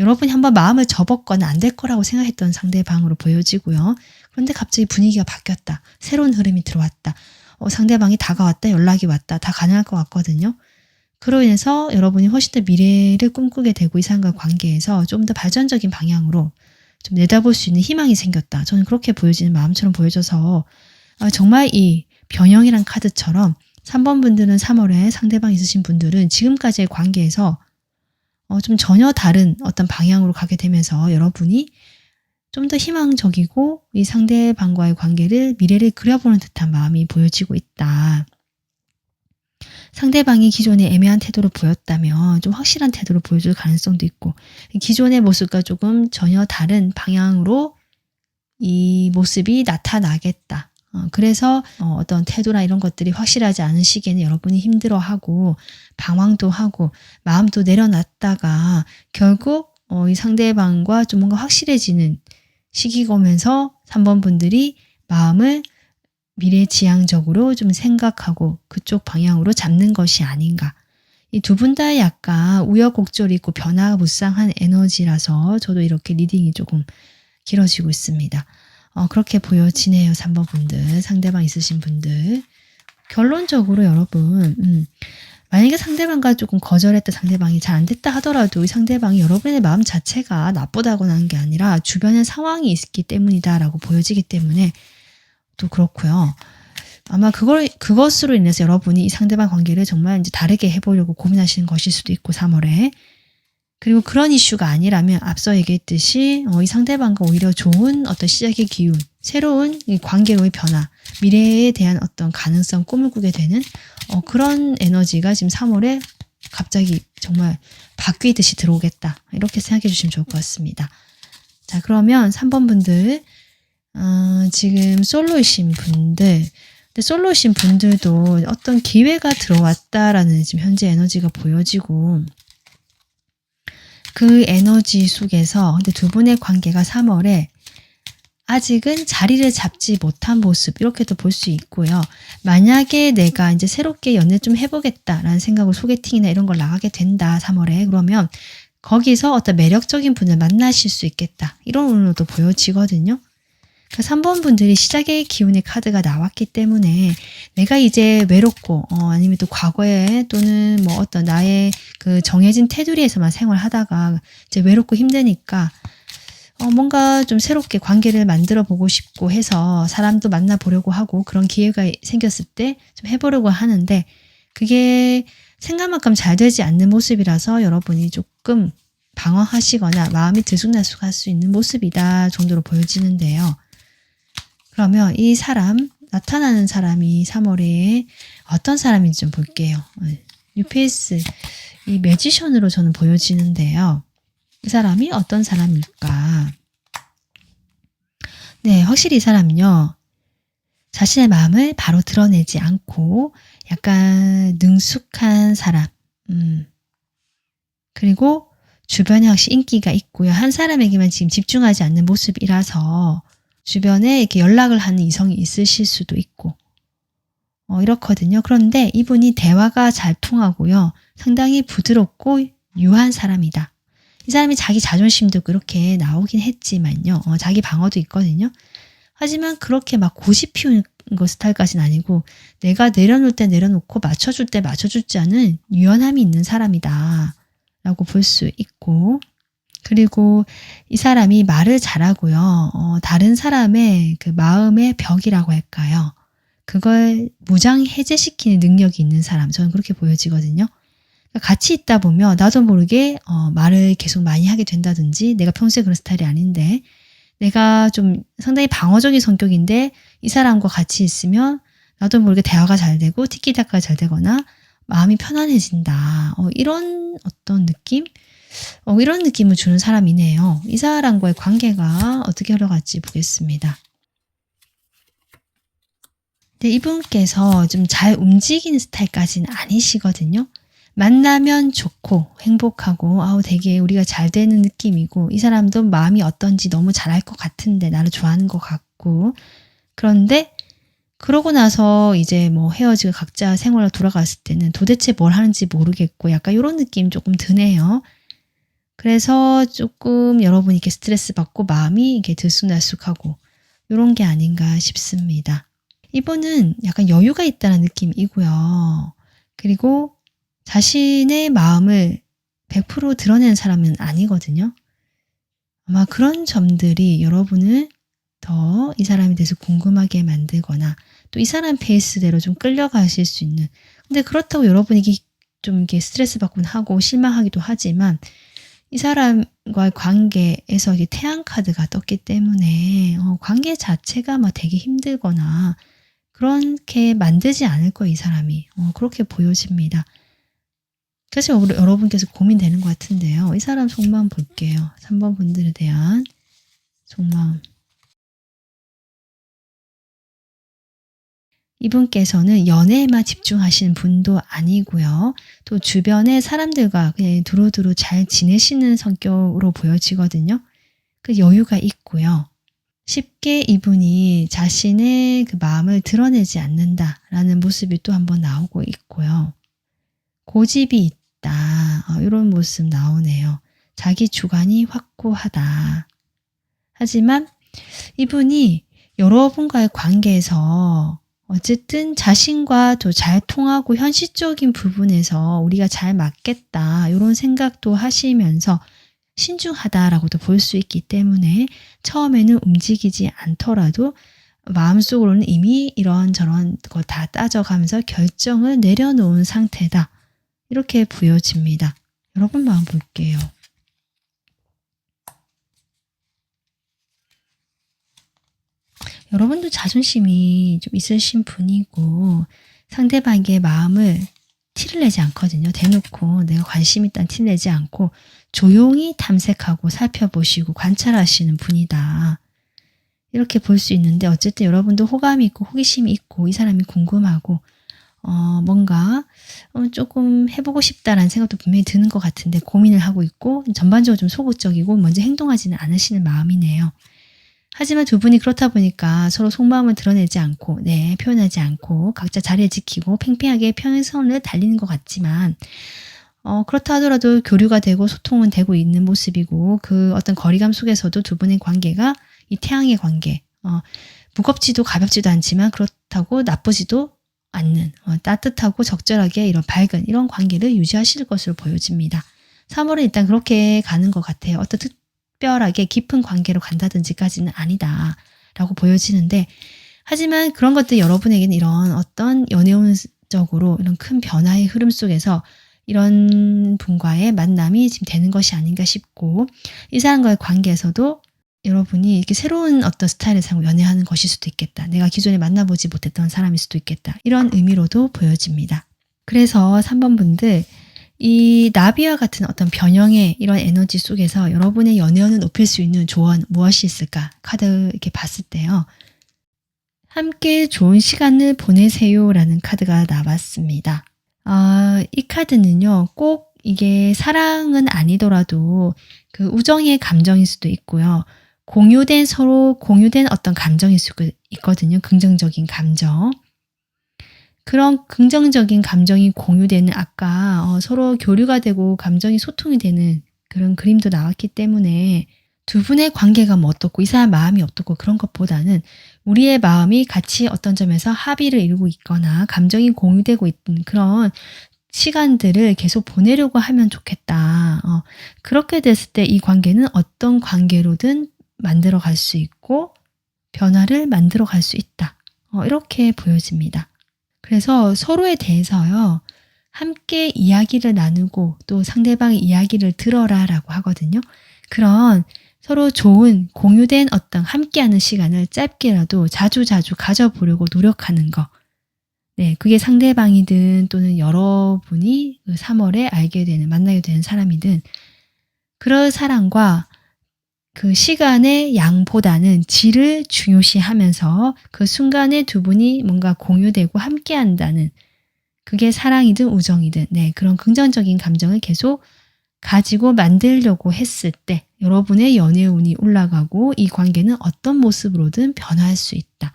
여러분이 한번 마음을 접었거나 안 될 거라고 생각했던 상대방으로 보여지고요. 그런데 갑자기 분위기가 바뀌었다. 새로운 흐름이 들어왔다. 상대방이 다가왔다. 연락이 왔다. 다 가능할 것 같거든요. 그로 인해서 여러분이 훨씬 더 미래를 꿈꾸게 되고 이 사람과의 관계에서 좀 더 발전적인 방향으로 좀 내다볼 수 있는 희망이 생겼다. 저는 그렇게 보여지는 마음처럼 보여져서 정말 이 변형이란 카드처럼 3번 분들은 3월에 상대방 있으신 분들은 지금까지의 관계에서 좀 전혀 다른 어떤 방향으로 가게 되면서 여러분이 좀 더 희망적이고 이 상대방과의 관계를 미래를 그려보는 듯한 마음이 보여지고 있다. 상대방이 기존에 애매한 태도를 보였다면 좀 확실한 태도를 보여줄 가능성도 있고 기존의 모습과 조금 전혀 다른 방향으로 이 모습이 나타나겠다. 그래서 어떤 태도나 이런 것들이 확실하지 않은 시기에는 여러분이 힘들어하고 방황도 하고 마음도 내려놨다가 결국 이 상대방과 좀 뭔가 확실해지는 시기가 오면서 3번 분들이 마음을 미래지향적으로 좀 생각하고 그쪽 방향으로 잡는 것이 아닌가. 이 두 분 다 약간 우여곡절이 있고 변화무쌍한 에너지라서 저도 이렇게 리딩이 조금 길어지고 있습니다. 그렇게 보여지네요. 3번 분들, 상대방 있으신 분들. 결론적으로 여러분 만약에 상대방과 조금 거절했다 상대방이 잘 안 됐다 하더라도 이 상대방이 여러분의 마음 자체가 나쁘다거나 하는 게 아니라 주변에 상황이 있기 때문이다라고 보여지기 때문에 또 그렇고요. 아마 그것으로 인해서 여러분이 이 상대방 관계를 정말 이제 다르게 해보려고 고민하시는 것일 수도 있고 3월에. 그리고 그런 이슈가 아니라면 앞서 얘기했듯이 이 상대방과 오히려 좋은 어떤 시작의 기운, 새로운 이 관계로의 변화, 미래에 대한 어떤 가능성, 꿈을 꾸게 되는 그런 에너지가 지금 3월에 갑자기 정말 바뀌듯이 들어오겠다. 이렇게 생각해 주시면 좋을 것 같습니다. 자, 그러면 3번 분들 지금 솔로이신 분들 근데 솔로이신 분들도 어떤 기회가 들어왔다라는 지금 현재 에너지가 보여지고 그 에너지 속에서 근데 두 분의 관계가 3월에 아직은 자리를 잡지 못한 모습 이렇게도 볼 수 있고요. 만약에 내가 이제 새롭게 연애 좀 해보겠다라는 생각으로 소개팅이나 이런 걸 나가게 된다 3월에 그러면 거기서 어떤 매력적인 분을 만나실 수 있겠다 이런 운으로도 보여지거든요. 그 3번 분들이 시작의 기운의 카드가 나왔기 때문에 내가 이제 외롭고 아니면 또 과거에 또는 뭐 어떤 나의 그 정해진 테두리에서만 생활하다가 이제 외롭고 힘드니까 뭔가 좀 새롭게 관계를 만들어 보고 싶고 해서 사람도 만나보려고 하고 그런 기회가 생겼을 때 좀 해보려고 하는데 그게 생각만큼 잘 되지 않는 모습이라서 여러분이 조금 방황하시거나 마음이 들쑥날쑥할 수 있는 모습이다 정도로 보여지는데요. 그러면 이 사람, 나타나는 사람이 3월에 어떤 사람인지 좀 볼게요. 뉴페이스, 이 매지션으로 저는 보여지는데요. 이 사람이 어떤 사람일까? 네, 확실히 이 사람은요. 자신의 마음을 바로 드러내지 않고 약간 능숙한 사람, 그리고 주변에 확실히 인기가 있고요. 한 사람에게만 지금 집중하지 않는 모습이라서 주변에 이렇게 연락을 하는 이성이 있으실 수도 있고, 이렇거든요. 그런데 이분이 대화가 잘 통하고요. 상당히 부드럽고 유한 사람이다. 이 사람이 자기 자존심도 그렇게 나오긴 했지만요. 자기 방어도 있거든요. 하지만 그렇게 막 고집 피우는 거 스타일까지는 아니고 내가 내려놓을 때 내려놓고 맞춰줄 때 맞춰주지 않은 유연함이 있는 사람이다 라고 볼 수 있고, 그리고 이 사람이 말을 잘하고요. 다른 사람의 그 마음의 벽이라고 할까요? 그걸 무장 해제시키는 능력이 있는 사람, 저는 그렇게 보여지거든요. 같이 있다 보면 나도 모르게 말을 계속 많이 하게 된다든지, 내가 평소에 그런 스타일이 아닌데 내가 좀 상당히 방어적인 성격인데 이 사람과 같이 있으면 나도 모르게 대화가 잘 되고 티키타카가 잘 되거나 마음이 편안해진다. 이런 어떤 느낌? 이런 느낌을 주는 사람이네요. 이 사람과의 관계가 어떻게 흘러갈지 보겠습니다. 근데 이분께서 좀 잘 움직이는 스타일까지는 아니시거든요. 만나면 좋고 행복하고 되게 우리가 잘 되는 느낌이고, 이 사람도 마음이 어떤지 너무 잘 알 것 같은데 나를 좋아하는 것 같고, 그런데 그러고 나서 이제 뭐 헤어지고 각자 생활로 돌아갔을 때는 도대체 뭘 하는지 모르겠고 약간 이런 느낌 조금 드네요. 그래서 조금 여러분이 이렇게 스트레스 받고 마음이 이렇게 들쑥날쑥하고 이런 게 아닌가 싶습니다. 이분은 약간 여유가 있다는 느낌이고요. 그리고 자신의 마음을 100% 드러내는 사람은 아니거든요. 아마 그런 점들이 여러분을 더 이 사람에 대해서 궁금하게 만들거나 또 이 사람 페이스대로 좀 끌려가실 수 있는, 근데 그렇다고 여러분이 좀 이렇게 스트레스 받곤 하고 실망하기도 하지만 이 사람과의 관계에서 이게 태양 카드가 떴기 때문에 관계 자체가 막 되게 힘들거나 그렇게 만들지 않을 거예요, 이 사람이. 그렇게 보여집니다. 그래서 여러분께서 고민되는 것 같은데요. 이 사람 속마음 볼게요. 3번 분들에 대한 속마음. 이분께서는 연애에만 집중하시는 분도 아니고요. 또 주변의 사람들과 그냥 두루두루 잘 지내시는 성격으로 보여지거든요. 그 여유가 있고요. 쉽게 이분이 자신의 그 마음을 드러내지 않는다라는 모습이 또 한번 나오고 있고요. 고집이 있다. 이런 모습 나오네요. 자기 주관이 확고하다. 하지만 이분이 여러분과의 관계에서 어쨌든 자신과도 잘 통하고 현실적인 부분에서 우리가 잘 맞겠다 이런 생각도 하시면서 신중하다라고도 볼 수 있기 때문에 처음에는 움직이지 않더라도 마음속으로는 이미 이런저런 거 다 따져가면서 결정을 내려놓은 상태다. 이렇게 보여집니다. 여러분 마음 볼게요. 여러분도 자존심이 좀 있으신 분이고 상대방의 마음을 티를 내지 않거든요. 대놓고 내가 관심 있다는 티를 내지 않고 조용히 탐색하고 살펴보시고 관찰하시는 분이다. 이렇게 볼 수 있는데 어쨌든 여러분도 호감이 있고 호기심이 있고 이 사람이 궁금하고 뭔가 조금 해보고 싶다라는 생각도 분명히 드는 것 같은데 고민을 하고 있고 전반적으로 좀 소극적이고 먼저 행동하지는 않으시는 마음이네요. 하지만 두 분이 그렇다 보니까 서로 속마음을 드러내지 않고 표현하지 않고 각자 자리를 지키고 팽팽하게 평행선을 달리는 것 같지만 그렇다 하더라도 교류가 되고 소통은 되고 있는 모습이고 그 어떤 거리감 속에서도 두 분의 관계가 이 태양의 관계 무겁지도 가볍지도 않지만 그렇다고 나쁘지도 않는 따뜻하고 적절하게 이런 밝은 이런 관계를 유지하실 것으로 보여집니다. 3월은 일단 그렇게 가는 것 같아요. 어떤 특별하게 깊은 관계로 간다든지까지는 아니다 라고 보여지는데 하지만 그런 것들 여러분에게는 이런 어떤 연애운적으로 이런 큰 변화의 흐름 속에서 이런 분과의 만남이 지금 되는 것이 아닌가 싶고 이 사람과의 관계에서도 여러분이 이렇게 새로운 어떤 스타일의 사람과 연애하는 것일 수도 있겠다. 내가 기존에 만나보지 못했던 사람일 수도 있겠다. 이런 의미로도 보여집니다. 그래서 3번 분들 이 나비와 같은 어떤 변형의 이런 에너지 속에서 여러분의 연애운을 높일 수 있는 조언 무엇이 있을까? 카드 이렇게 봤을 때요. 함께 좋은 시간을 보내세요라는 카드가 나왔습니다. 이 카드는요, 꼭 이게 사랑은 아니더라도 그 우정의 감정일 수도 있고요. 서로 공유된 어떤 감정일 수도 있거든요. 긍정적인 감정. 그런 긍정적인 감정이 공유되는 아까 서로 교류가 되고 감정이 소통이 되는 그런 그림도 나왔기 때문에 두 분의 관계가 뭐 어떻고 이 사람 마음이 어떻고 그런 것보다는 우리의 마음이 같이 어떤 점에서 합의를 이루고 있거나 감정이 공유되고 있는 그런 시간들을 계속 보내려고 하면 좋겠다. 그렇게 됐을 때 이 관계는 어떤 관계로든 만들어 갈 수 있고 변화를 만들어 갈 수 있다. 이렇게 보여집니다. 그래서 서로에 대해서요. 함께 이야기를 나누고 또 상대방의 이야기를 들어라라고 하거든요. 그런 서로 좋은 공유된 어떤 함께하는 시간을 짧게라도 자주자주 가져보려고 노력하는 거. 네, 그게 상대방이든 또는 여러분이 3월에 알게 되는 만나게 되는 사람이든 그럴 사람과 그 시간의 양보다는 질을 중요시하면서 그 순간에 두 분이 뭔가 공유되고 함께한다는 그게 사랑이든 우정이든 그런 긍정적인 감정을 계속 가지고 만들려고 했을 때 여러분의 연애 운이 올라가고 이 관계는 어떤 모습으로든 변화할 수 있다.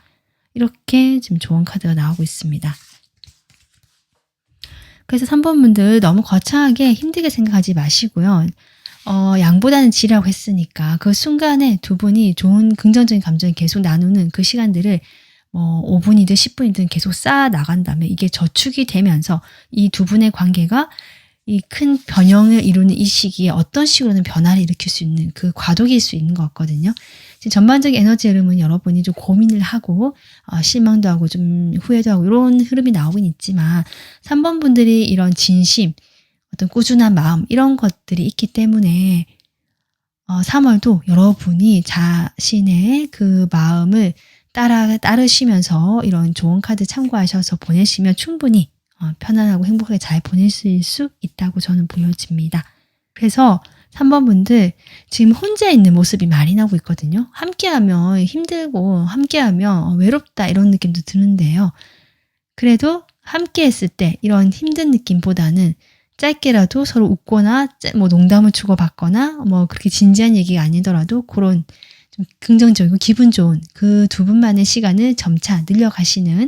이렇게 지금 좋은 카드가 나오고 있습니다. 그래서 3번 분들 너무 거창하게 힘들게 생각하지 마시고요. 양보다는 질이라고 했으니까 그 순간에 두 분이 좋은 긍정적인 감정을 계속 나누는 그 시간들을 5분이든 10분이든 계속 쌓아 나간다면 이게 저축이 되면서 이 두 분의 관계가 이 큰 변형을 이루는 이 시기에 어떤 식으로는 변화를 일으킬 수 있는 그 과도기일 수 있는 것 같거든요. 지금 전반적인 에너지 흐름은 여러분이 좀 고민을 하고 실망도 하고 좀 후회도 하고 이런 흐름이 나오긴 있지만 3번 분들이 이런 진심, 어떤 꾸준한 마음 이런 것들이 있기 때문에 3월도 여러분이 자신의 그 마음을 따르시면서 이런 좋은 카드 참고하셔서 보내시면 충분히 편안하고 행복하게 잘 보내실 수 있다고 저는 보여집니다. 그래서 3번 분들 지금 혼자 있는 모습이 많이 나고 있거든요. 함께하면 힘들고 함께하면 외롭다 이런 느낌도 드는데요. 그래도 함께했을 때 이런 힘든 느낌보다는 짧게라도 서로 웃거나 뭐 농담을 주고받거나 뭐 그렇게 진지한 얘기가 아니더라도 그런 좀 긍정적이고 기분 좋은 그 두 분만의 시간을 점차 늘려가시는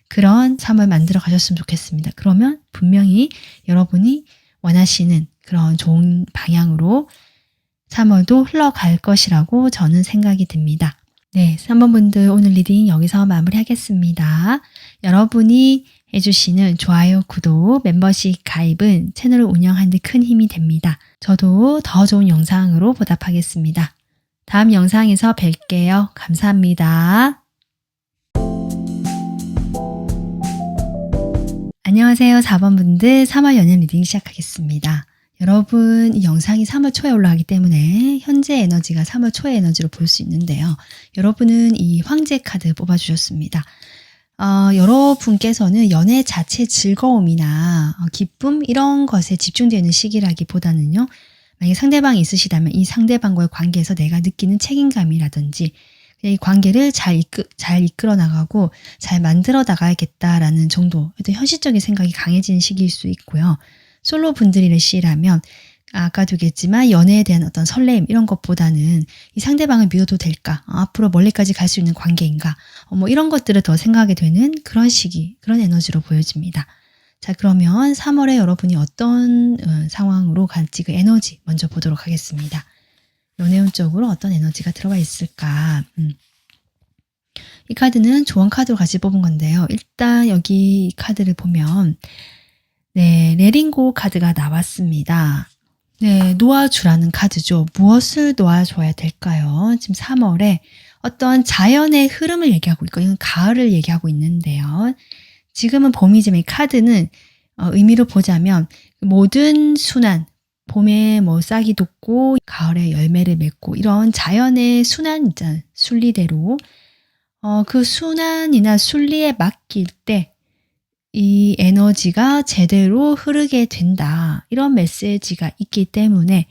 그런 삶을 만들어 가셨으면 좋겠습니다. 그러면 분명히 여러분이 원하시는 그런 좋은 방향으로 3월도 흘러갈 것이라고 저는 생각이 듭니다. 네, 3번 분들 오늘 리딩 여기서 마무리하겠습니다. 여러분이 해주시는 좋아요, 구독, 멤버십 가입은 채널을 운영하는 데 큰 힘이 됩니다. 저도 더 좋은 영상으로 보답하겠습니다. 다음 영상에서 뵐게요. 감사합니다. 안녕하세요. 4번 분들 3월 연애 리딩 시작하겠습니다. 여러분, 이 영상이 3월 초에 올라가기 때문에 현재 에너지가 3월 초의 에너지로 볼 수 있는데요. 여러분은 이 황제 카드 뽑아주셨습니다. 여러분께서는 연애 자체 즐거움이나 기쁨 이런 것에 집중되는 시기라기보다는요. 만약에 상대방이 있으시다면 이 상대방과의 관계에서 내가 느끼는 책임감이라든지 이 관계를 잘 이끌어 나가고 잘 만들어 나가야겠다라는 정도 어떤 현실적인 생각이 강해지는 시기일 수 있고요. 솔로 분들이시라면 아까도 얘기했지만 연애에 대한 어떤 설렘 이런 것보다는 이 상대방을 믿어도 될까? 앞으로 멀리까지 갈 수 있는 관계인가? 뭐 이런 것들을 더 생각하게 되는 그런 시기, 그런 에너지로 보여집니다. 자, 그러면 3월에 여러분이 어떤 상황으로 갈지 그 에너지 먼저 보도록 하겠습니다. 연애운적으로 어떤 에너지가 들어가 있을까? 이 카드는 조언 카드로 같이 뽑은 건데요. 일단 여기 이 카드를 보면 레링고 카드가 나왔습니다. 네, 놓아주라는 카드죠. 무엇을 놓아줘야 될까요? 지금 3월에 어떤 자연의 흐름을 얘기하고 있고 이건 가을을 얘기하고 있는데요. 지금은 봄이지만 이 카드는 의미로 보자면 모든 순환, 봄에 뭐 싹이 돋고 가을에 열매를 맺고 이런 자연의 순환 있잖아요. 순리대로 그 순환이나 순리에 맡길 때 이 에너지가 제대로 흐르게 된다. 이런 메시지가 있기 때문에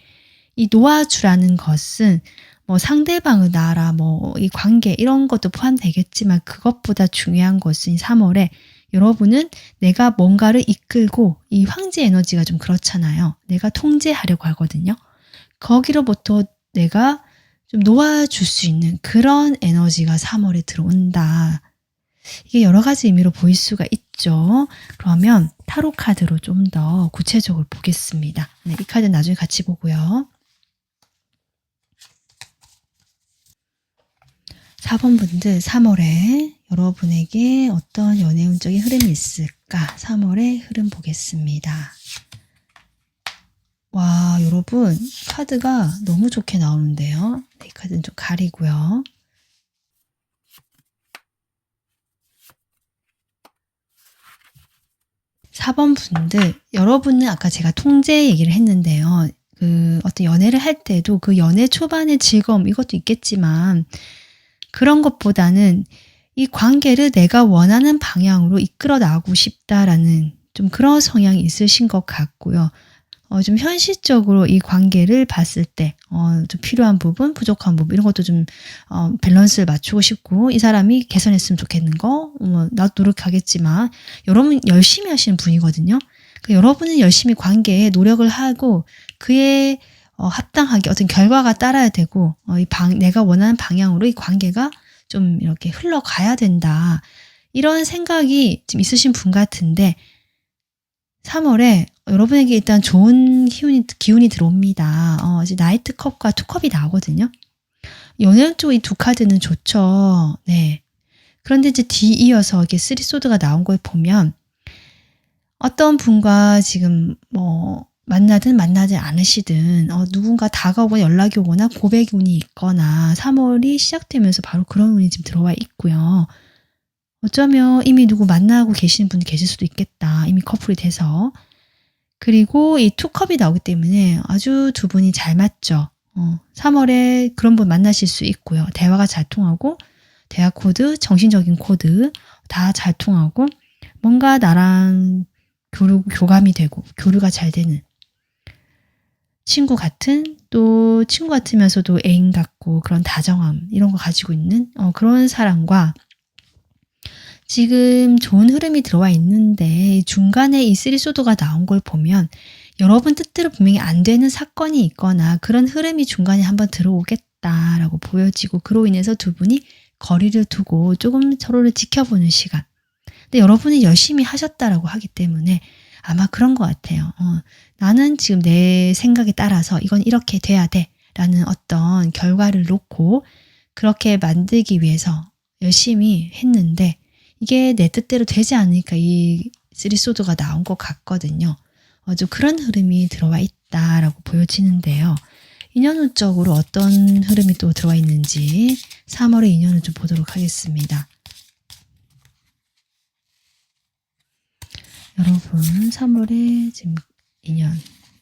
이 놓아주라는 것은 뭐 상대방을 나라, 뭐 이 관계 이런 것도 포함되겠지만 그것보다 중요한 것은 3월에 여러분은 내가 뭔가를 이끌고 이 황제 에너지가 좀 그렇잖아요. 내가 통제하려고 하거든요. 거기로부터 내가 좀 놓아줄 수 있는 그런 에너지가 3월에 들어온다. 이게 여러 가지 의미로 보일 수가 있죠. 그러면 타로 카드로 좀 더 구체적으로 보겠습니다. 네, 이 카드는 나중에 같이 보고요. 4번 분들 3월에 여러분에게 어떤 연애운적인 흐름이 있을까? 3월의 흐름 보겠습니다. 와, 여러분 카드가 너무 좋게 나오는데요. 이 카드는 좀 가리고요. (4번) 분들, 여러분은 아까 제가 통제 얘기를 했는데요. 그 어떤 연애를 할 때도 그 연애 초반의 즐거움 이것도 있겠지만 그런 것보다는 이 관계를 내가 원하는 방향으로 이끌어 나가고 싶다라는 좀 그런 성향이 있으신 것 같고요. 좀 현실적으로 이 관계를 봤을 때 좀 필요한 부분, 부족한 부분 이런 것도 좀 밸런스를 맞추고 싶고 이 사람이 개선했으면 좋겠는 거 나도 노력하겠지만 여러분 열심히 하시는 분이거든요. 여러분은 열심히 관계에 노력을 하고 그에 합당하게 어떤 결과가 따라야 되고 내가 원하는 방향으로 이 관계가 좀 이렇게 흘러가야 된다. 이런 생각이 지금 있으신 분 같은데 3월에 여러분에게 일단 좋은 기운이 들어옵니다. 이제 나이트 컵과 투컵이 나오거든요. 연애 쪽 이 두 카드는 좋죠. 네. 그런데 이제 뒤이어서 이렇게 쓰리소드가 나온 걸 보면 어떤 분과 지금 뭐 만나든 만나지 않으시든 누군가 다가오거나 연락이 오거나 고백이 운이 있거나 3월이 시작되면서 바로 그런 운이 지금 들어와 있고요. 어쩌면 이미 누구 만나고 계시는 분이 계실 수도 있겠다. 이미 커플이 돼서. 그리고 이 투컵이 나오기 때문에 아주 두 분이 잘 맞죠. 3월에 그런 분 만나실 수 있고요. 대화가 잘 통하고 대화 코드, 정신적인 코드 다 잘 통하고 뭔가 나랑 교감이 되고 교류가 잘 되는 친구 같은 또 친구 같으면서도 애인 같고 그런 다정함 이런 거 가지고 있는 그런 사람과 지금 좋은 흐름이 들어와 있는데 중간에 이 쓰리소드가 나온 걸 보면 여러분 뜻대로 분명히 안 되는 사건이 있거나 그런 흐름이 중간에 한번 들어오겠다라고 보여지고 그로 인해서 두 분이 거리를 두고 조금 서로를 지켜보는 시간. 근데 여러분이 열심히 하셨다라고 하기 때문에 아마 그런 것 같아요. 나는 지금 내 생각에 따라서 이건 이렇게 돼야 돼 라는 어떤 결과를 놓고 그렇게 만들기 위해서 열심히 했는데 이게 내 뜻대로 되지 않으니까 이 쓰리소드가 나온 것 같거든요. 좀 그런 흐름이 들어와 있다라고 보여지는데요. 인연운적으로 어떤 흐름이 또 들어와 있는지 3월의 인연을 좀 보도록 하겠습니다. 여러분 3월에 지금 인연,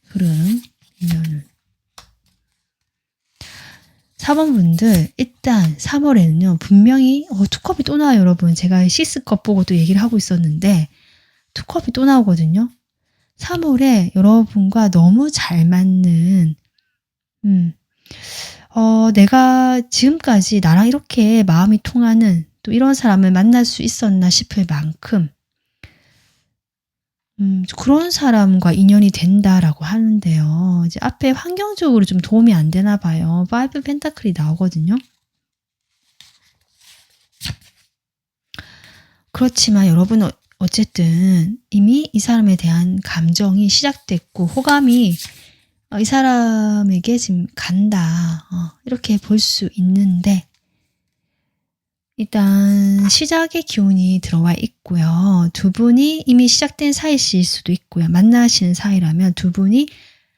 흐름, 인연은 4번 분들 일단 3월에는요 분명히 투컵이 또 나와요. 여러분 제가 시스컵 보고 또 얘기를 하고 있었는데 투컵이 또 나오거든요. 3월에 여러분과 너무 잘 맞는 내가 지금까지 나랑 이렇게 마음이 통하는 또 이런 사람을 만날 수 있었나 싶을 만큼 그런 사람과 인연이 된다라고 하는데요. 이제 앞에 환경적으로 좀 도움이 안 되나 봐요. 5 펜타클이 나오거든요. 그렇지만 여러분 어쨌든 이미 이 사람에 대한 감정이 시작됐고 호감이 이 사람에게 지금 간다. 이렇게 볼 수 있는데 일단 시작의 기운이 들어와 있고요. 두 분이 이미 시작된 사이실 수도 있고요. 만나시는 사이라면 두 분이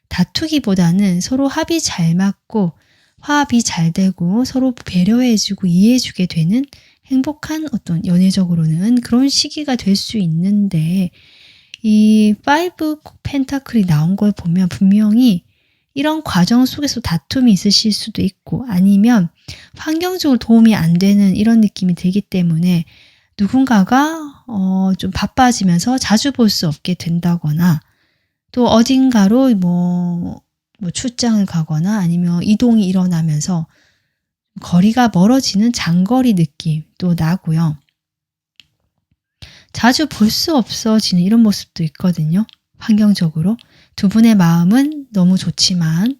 다투기보다는 서로 합이 잘 맞고 화합이 잘 되고 서로 배려해주고 이해해주게 되는 행복한 어떤 연애적으로는 그런 시기가 될 수 있는데 이 5 펜타클이 나온 걸 보면 분명히 이런 과정 속에서 다툼이 있으실 수도 있고 아니면 환경적으로 도움이 안 되는 이런 느낌이 들기 때문에 누군가가 좀 바빠지면서 자주 볼 수 없게 된다거나 또 어딘가로 뭐 출장을 가거나 아니면 이동이 일어나면서 거리가 멀어지는 장거리 느낌도 나고요. 자주 볼 수 없어지는 이런 모습도 있거든요. 환경적으로. 두 분의 마음은 너무 좋지만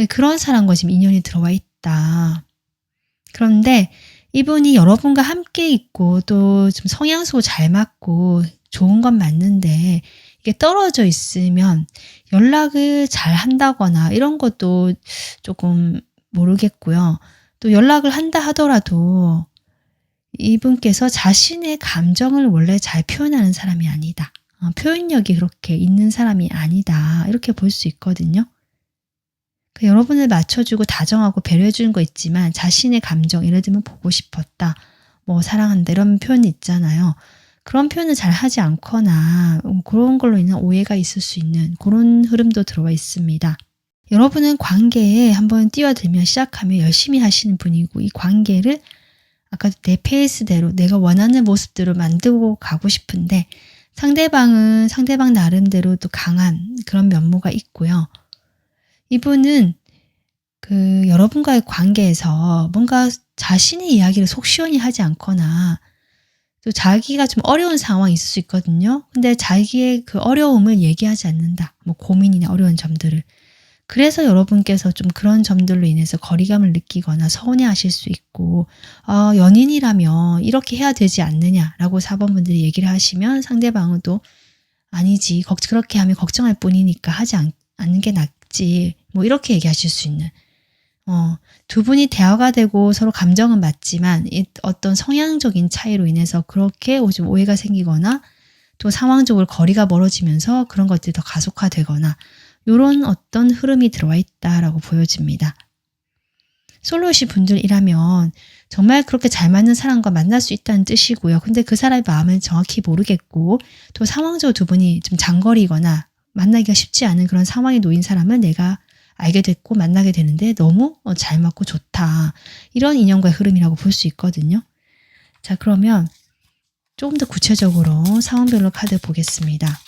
그런 사람과 지금 인연이 들어와 있다. 그런데 이분이 여러분과 함께 있고 또 좀 성향도 잘 맞고 좋은 건 맞는데 이게 떨어져 있으면 연락을 잘 한다거나 이런 것도 조금 모르겠고요. 또 연락을 한다 하더라도 이분께서 자신의 감정을 원래 잘 표현하는 사람이 아니다. 표현력이 그렇게 있는 사람이 아니다. 이렇게 볼 수 있거든요. 여러분을 맞춰주고 다정하고 배려해주는 거 있지만 자신의 감정, 예를 들면 보고 싶었다, 뭐 사랑한다 이런 표현이 있잖아요. 그런 표현을 잘 하지 않거나 그런 걸로 인한 오해가 있을 수 있는 그런 흐름도 들어와 있습니다. 여러분은 관계에 한번 뛰어들면 시작하면 열심히 하시는 분이고 이 관계를 아까 내 페이스대로 내가 원하는 모습대로 만들고 가고 싶은데 상대방은 상대방 나름대로 또 강한 그런 면모가 있고요. 이분은 여러분과의 관계에서 뭔가 자신의 이야기를 속 시원히 하지 않거나 또 자기가 좀 어려운 상황이 있을 수 있거든요. 근데 자기의 그 어려움을 얘기하지 않는다. 뭐 고민이나 어려운 점들을. 그래서 여러분께서 좀 그런 점들로 인해서 거리감을 느끼거나 서운해하실 수 있고 연인이라면 이렇게 해야 되지 않느냐라고 4번분들이 얘기를 하시면 상대방은 또 아니지. 그렇게 하면 걱정할 뿐이니까 하지 않는 게 낫지. 뭐 이렇게 얘기하실 수 있는. 두 분이 대화가 되고 서로 감정은 맞지만 어떤 성향적인 차이로 인해서 그렇게 좀 오해가 생기거나 또 상황적으로 거리가 멀어지면서 그런 것들이 더 가속화되거나 이런 어떤 흐름이 들어와 있다라고 보여집니다. 솔로이신 분들이라면 정말 그렇게 잘 맞는 사람과 만날 수 있다는 뜻이고요. 근데 그 사람의 마음을 정확히 모르겠고 또 상황적으로 두 분이 좀 장거리거나 만나기가 쉽지 않은 그런 상황에 놓인 사람을 내가 알게 됐고 만나게 되는데 너무 잘 맞고 좋다. 이런 인연과의 흐름이라고 볼 수 있거든요. 자, 그러면 조금 더 구체적으로 상황별로 카드 보겠습니다.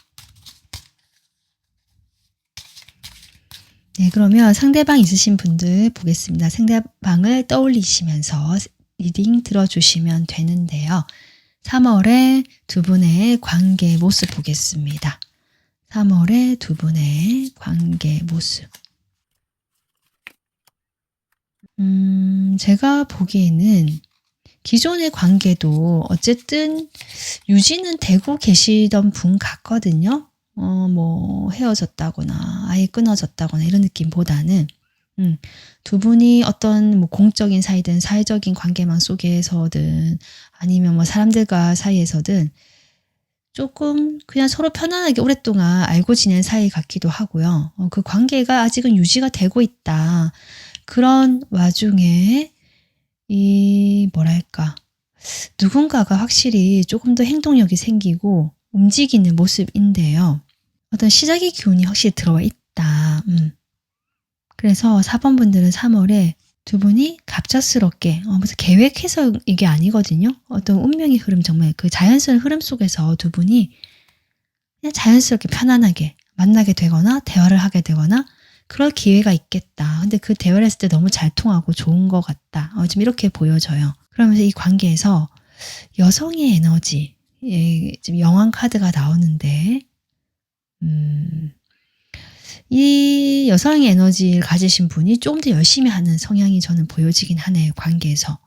네, 그러면 상대방 있으신 분들 보겠습니다. 상대방을 떠올리시면서 리딩 들어주시면 되는데요. 3월에 두 분의 관계 모습 보겠습니다. 3월에 두 분의 관계 모습. 제가 보기에는 기존의 관계도 어쨌든 유지는 되고 계시던 분 같거든요. 뭐 헤어졌다거나 아예 끊어졌다거나 이런 느낌보다는 두 분이 어떤 뭐 공적인 사이든 사회적인 관계망 속에서든 아니면 뭐 사람들과 사이에서든 조금 그냥 서로 편안하게 오랫동안 알고 지낸 사이 같기도 하고요. 그 관계가 아직은 유지가 되고 있다. 그런 와중에 뭐랄까, 누군가가 확실히 조금 더 행동력이 생기고 움직이는 모습인데요. 어떤 시작의 기운이 확실히 들어와 있다. 그래서 4번 분들은 3월에 두 분이 갑작스럽게 무슨 계획해서 이게 아니거든요. 어떤 운명의 흐름, 정말 그 자연스러운 흐름 속에서 두 분이 그냥 자연스럽게 편안하게 만나게 되거나 대화를 하게 되거나 그럴 기회가 있겠다. 근데 그 대화를 했을 때 너무 잘 통하고 좋은 것 같다. 좀 이렇게 보여져요. 그러면서 이 관계에서 여성의 에너지, 지금 영왕 카드가 나오는데 이 여성의 에너지를 가지신 분이 조금 더 열심히 하는 성향이 저는 보여지긴 하네요. 관계에서.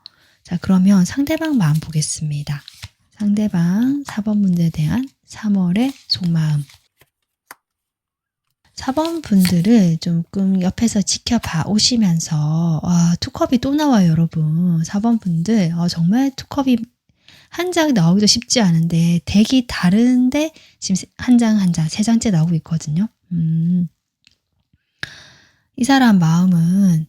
자, 그러면 상대방 마음 보겠습니다. 상대방 4번 분들에 대한 3월의 속마음. 4번 분들을 조금 옆에서 지켜봐 오시면서 투컵이 또 나와요, 여러분. 4번 분들 정말 투컵이 한 장 나오기도 쉽지 않은데 덱이 다른데 지금 한 장 한 장 세 장째 나오고 있거든요. 이 사람 마음은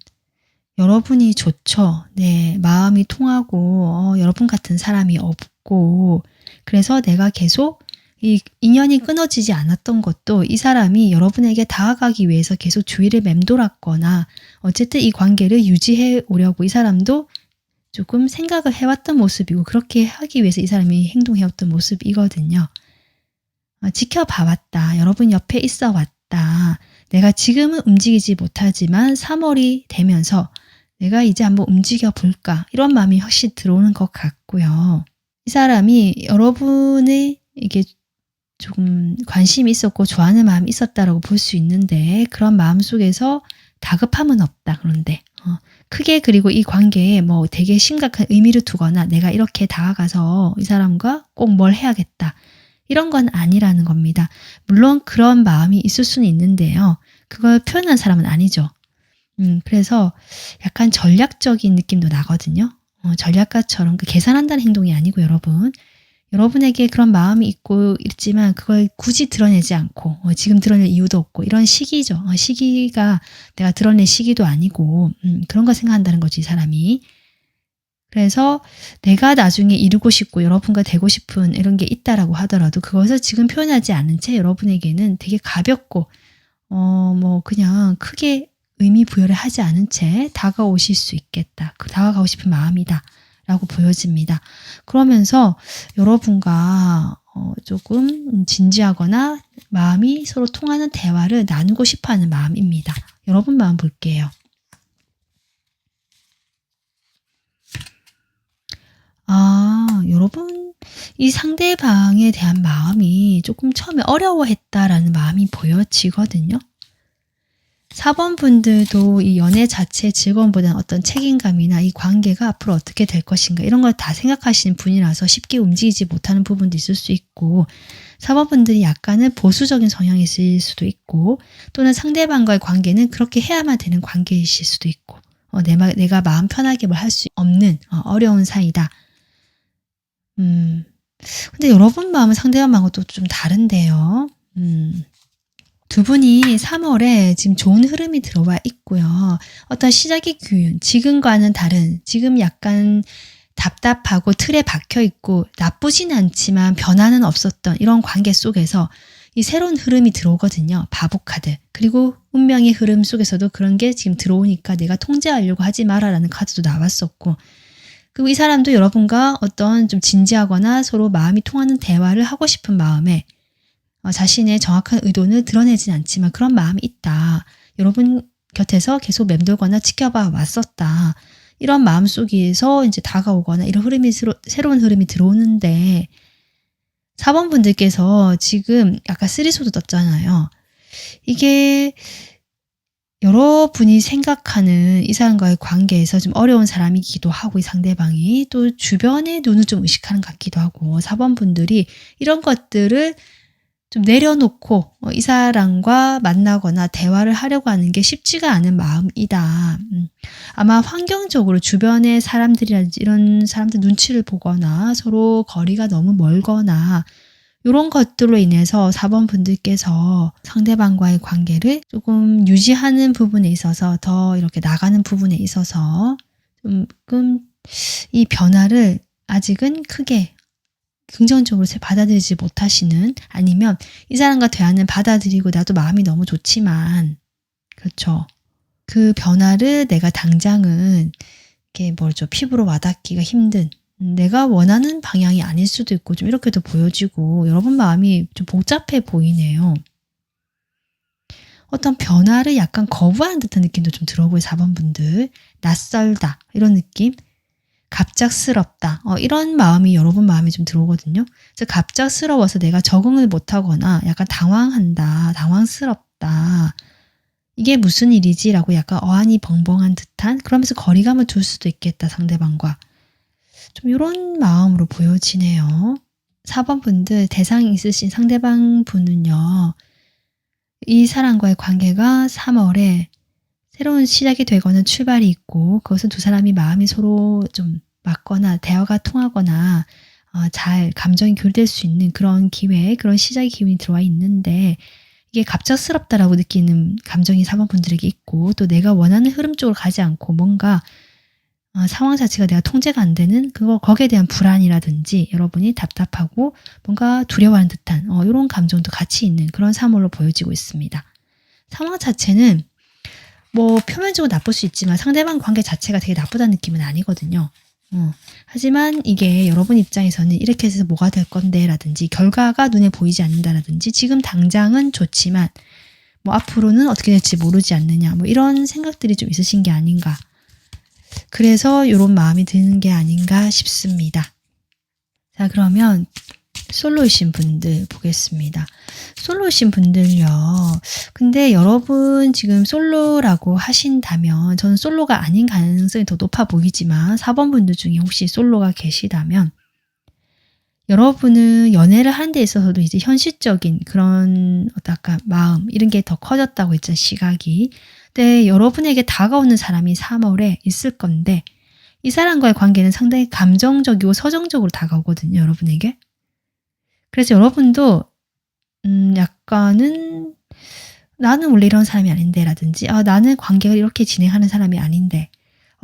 여러분이 좋죠. 네, 마음이 통하고 여러분 같은 사람이 없고 그래서 내가 계속 이 인연이 끊어지지 않았던 것도 이 사람이 여러분에게 다가가기 위해서 계속 주위를 맴돌았거나 어쨌든 이 관계를 유지해 오려고 이 사람도 조금 생각을 해왔던 모습이고 그렇게 하기 위해서 이 사람이 행동해왔던 모습이거든요. 지켜봐왔다. 여러분 옆에 있어 왔다. 내가 지금은 움직이지 못하지만 3월이 되면서 내가 이제 한번 움직여 볼까? 이런 마음이 확실히 들어오는 것 같고요. 이 사람이 여러분의 이게 조금 관심이 있었고 좋아하는 마음이 있었다라고 볼 수 있는데 그런 마음 속에서 다급함은 없다. 그런데 크게 그리고 이 관계에 뭐 되게 심각한 의미를 두거나 내가 이렇게 다가가서 이 사람과 꼭 뭘 해야겠다. 이런 건 아니라는 겁니다. 물론 그런 마음이 있을 수는 있는데요. 그걸 표현한 사람은 아니죠. 그래서 약간 전략적인 느낌도 나거든요. 전략가처럼 계산한다는 행동이 아니고 여러분에게 그런 마음이 있고 있지만 그걸 굳이 드러내지 않고 지금 드러낼 이유도 없고 이런 시기죠. 시기가 내가 드러낼 시기도 아니고 그런 거 생각한다는 거지 이 사람이. 그래서 내가 나중에 이루고 싶고 여러분과 되고 싶은 이런 게 있다라고 하더라도 그것을 지금 표현하지 않은 채 여러분에게는 되게 가볍고 뭐 그냥 크게 의미 부여를 하지 않은 채 다가오실 수 있겠다. 다가가고 싶은 마음이다. 라고 보여집니다. 그러면서 여러분과 조금 진지하거나 마음이 서로 통하는 대화를 나누고 싶어하는 마음입니다. 여러분 마음 볼게요. 여러분 이 상대방에 대한 마음이 조금 처음에 어려워했다라는 마음이 보여지거든요. 4번 분들도 이 연애 자체의 즐거움보다는 어떤 책임감이나 이 관계가 앞으로 어떻게 될 것인가 이런 걸 다 생각하시는 분이라서 쉽게 움직이지 못하는 부분도 있을 수 있고 4번 분들이 약간은 보수적인 성향이 있을 수도 있고 또는 상대방과의 관계는 그렇게 해야만 되는 관계이실 수도 있고 내가 마음 편하게 뭘 할 수 없는 어려운 사이다. 근데 여러분 마음은 상대방 마음과 또 좀 다른데요. 두 분이 3월에 지금 좋은 흐름이 들어와 있고요. 어떤 시작의 기운, 지금과는 다른, 지금 약간 답답하고 틀에 박혀 있고 나쁘진 않지만 변화는 없었던 이런 관계 속에서 이 새로운 흐름이 들어오거든요. 바보 카드. 그리고 운명의 흐름 속에서도 그런 게 지금 들어오니까 내가 통제하려고 하지 마라라는 카드도 나왔었고 그리고 이 사람도 여러분과 어떤 좀 진지하거나 서로 마음이 통하는 대화를 하고 싶은 마음에 자신의 정확한 의도는 드러내진 않지만 그런 마음이 있다. 여러분 곁에서 계속 맴돌거나 지켜봐 왔었다. 이런 마음 속에서 이제 다가오거나 이런 흐름이 새로운 흐름이 들어오는데 4번 분들께서 지금 약간 쓰리소드 떴잖아요. 이게 여러분이 생각하는 이 사람과의 관계에서 좀 어려운 사람이기도 하고 이 상대방이 또 주변의 눈을 좀 의식하는 것 같기도 하고 4번 분들이 이런 것들을 좀 내려놓고 이 사람과 만나거나 대화를 하려고 하는 게 쉽지가 않은 마음이다. 아마 환경적으로 주변의 사람들이라든지 이런 사람들 눈치를 보거나 서로 거리가 너무 멀거나 이런 것들로 인해서 4번 분들께서 상대방과의 관계를 조금 유지하는 부분에 있어서 더 이렇게 나가는 부분에 있어서 조금 이 변화를 아직은 크게 긍정적으로 받아들이지 못하시는 아니면 이 사람과 대화는 받아들이고 나도 마음이 너무 좋지만 그렇죠. 그 변화를 내가 당장은 이렇게 뭐죠 피부로 와닿기가 힘든 내가 원하는 방향이 아닐 수도 있고 좀 이렇게도 보여지고 여러분 마음이 좀 복잡해 보이네요. 어떤 변화를 약간 거부하는 듯한 느낌도 좀 들어오고요. 4번 분들 낯설다 이런 느낌 갑작스럽다. 이런 마음이 여러분 마음에 좀 들어오거든요. 그래서 갑작스러워서 내가 적응을 못하거나 약간 당황한다, 당황스럽다. 이게 무슨 일이지? 라고 약간 어안이 벙벙한 듯한 그러면서 거리감을 둘 수도 있겠다, 상대방과. 좀 이런 마음으로 보여지네요. 4번 분들 대상이 있으신 상대방 분은요. 이 사람과의 관계가 3월에 새로운 시작이 되거나 출발이 있고 그것은 두 사람이 마음이 서로 좀 맞거나 대화가 통하거나 잘 감정이 교류될 수 있는 그런 기회, 그런 시작의 기운이 들어와 있는데 이게 갑작스럽다라고 느끼는 감정이 4번 분들에게 있고 또 내가 원하는 흐름 쪽으로 가지 않고 뭔가 상황 자체가 내가 통제가 안 되는 거기에 대한 불안이라든지 여러분이 답답하고 뭔가 두려워하는 듯한 이런 감정도 같이 있는 그런 3월로 보여지고 있습니다. 상황 자체는 뭐 표면적으로 나쁠 수 있지만 상대방 관계 자체가 되게 나쁘다는 느낌은 아니거든요. 하지만 이게 여러분 입장에서는 이렇게 해서 뭐가 될 건데 라든지 결과가 눈에 보이지 않는다라든지 지금 당장은 좋지만 뭐 앞으로는 어떻게 될지 모르지 않느냐 뭐 이런 생각들이 좀 있으신 게 아닌가 그래서 이런 마음이 드는 게 아닌가 싶습니다. 자, 그러면 솔로이신 분들 보겠습니다. 솔로이신 분들요. 근데 여러분 지금 솔로라고 하신다면, 저는 솔로가 아닌 가능성이 더 높아 보이지만 4번 분들 중에 혹시 솔로가 계시다면, 여러분은 연애를 하는 데 있어서도 이제 현실적인 그런 어떨까 마음 이런 게 더 커졌다고 했죠, 시각이. 근데 여러분에게 다가오는 사람이 3월에 있을 건데, 이 사람과의 관계는 상당히 감정적이고 서정적으로 다가오거든요, 여러분에게. 그래서 여러분도 약간은 나는 원래 이런 사람이 아닌데 라든지 나는 관계를 이렇게 진행하는 사람이 아닌데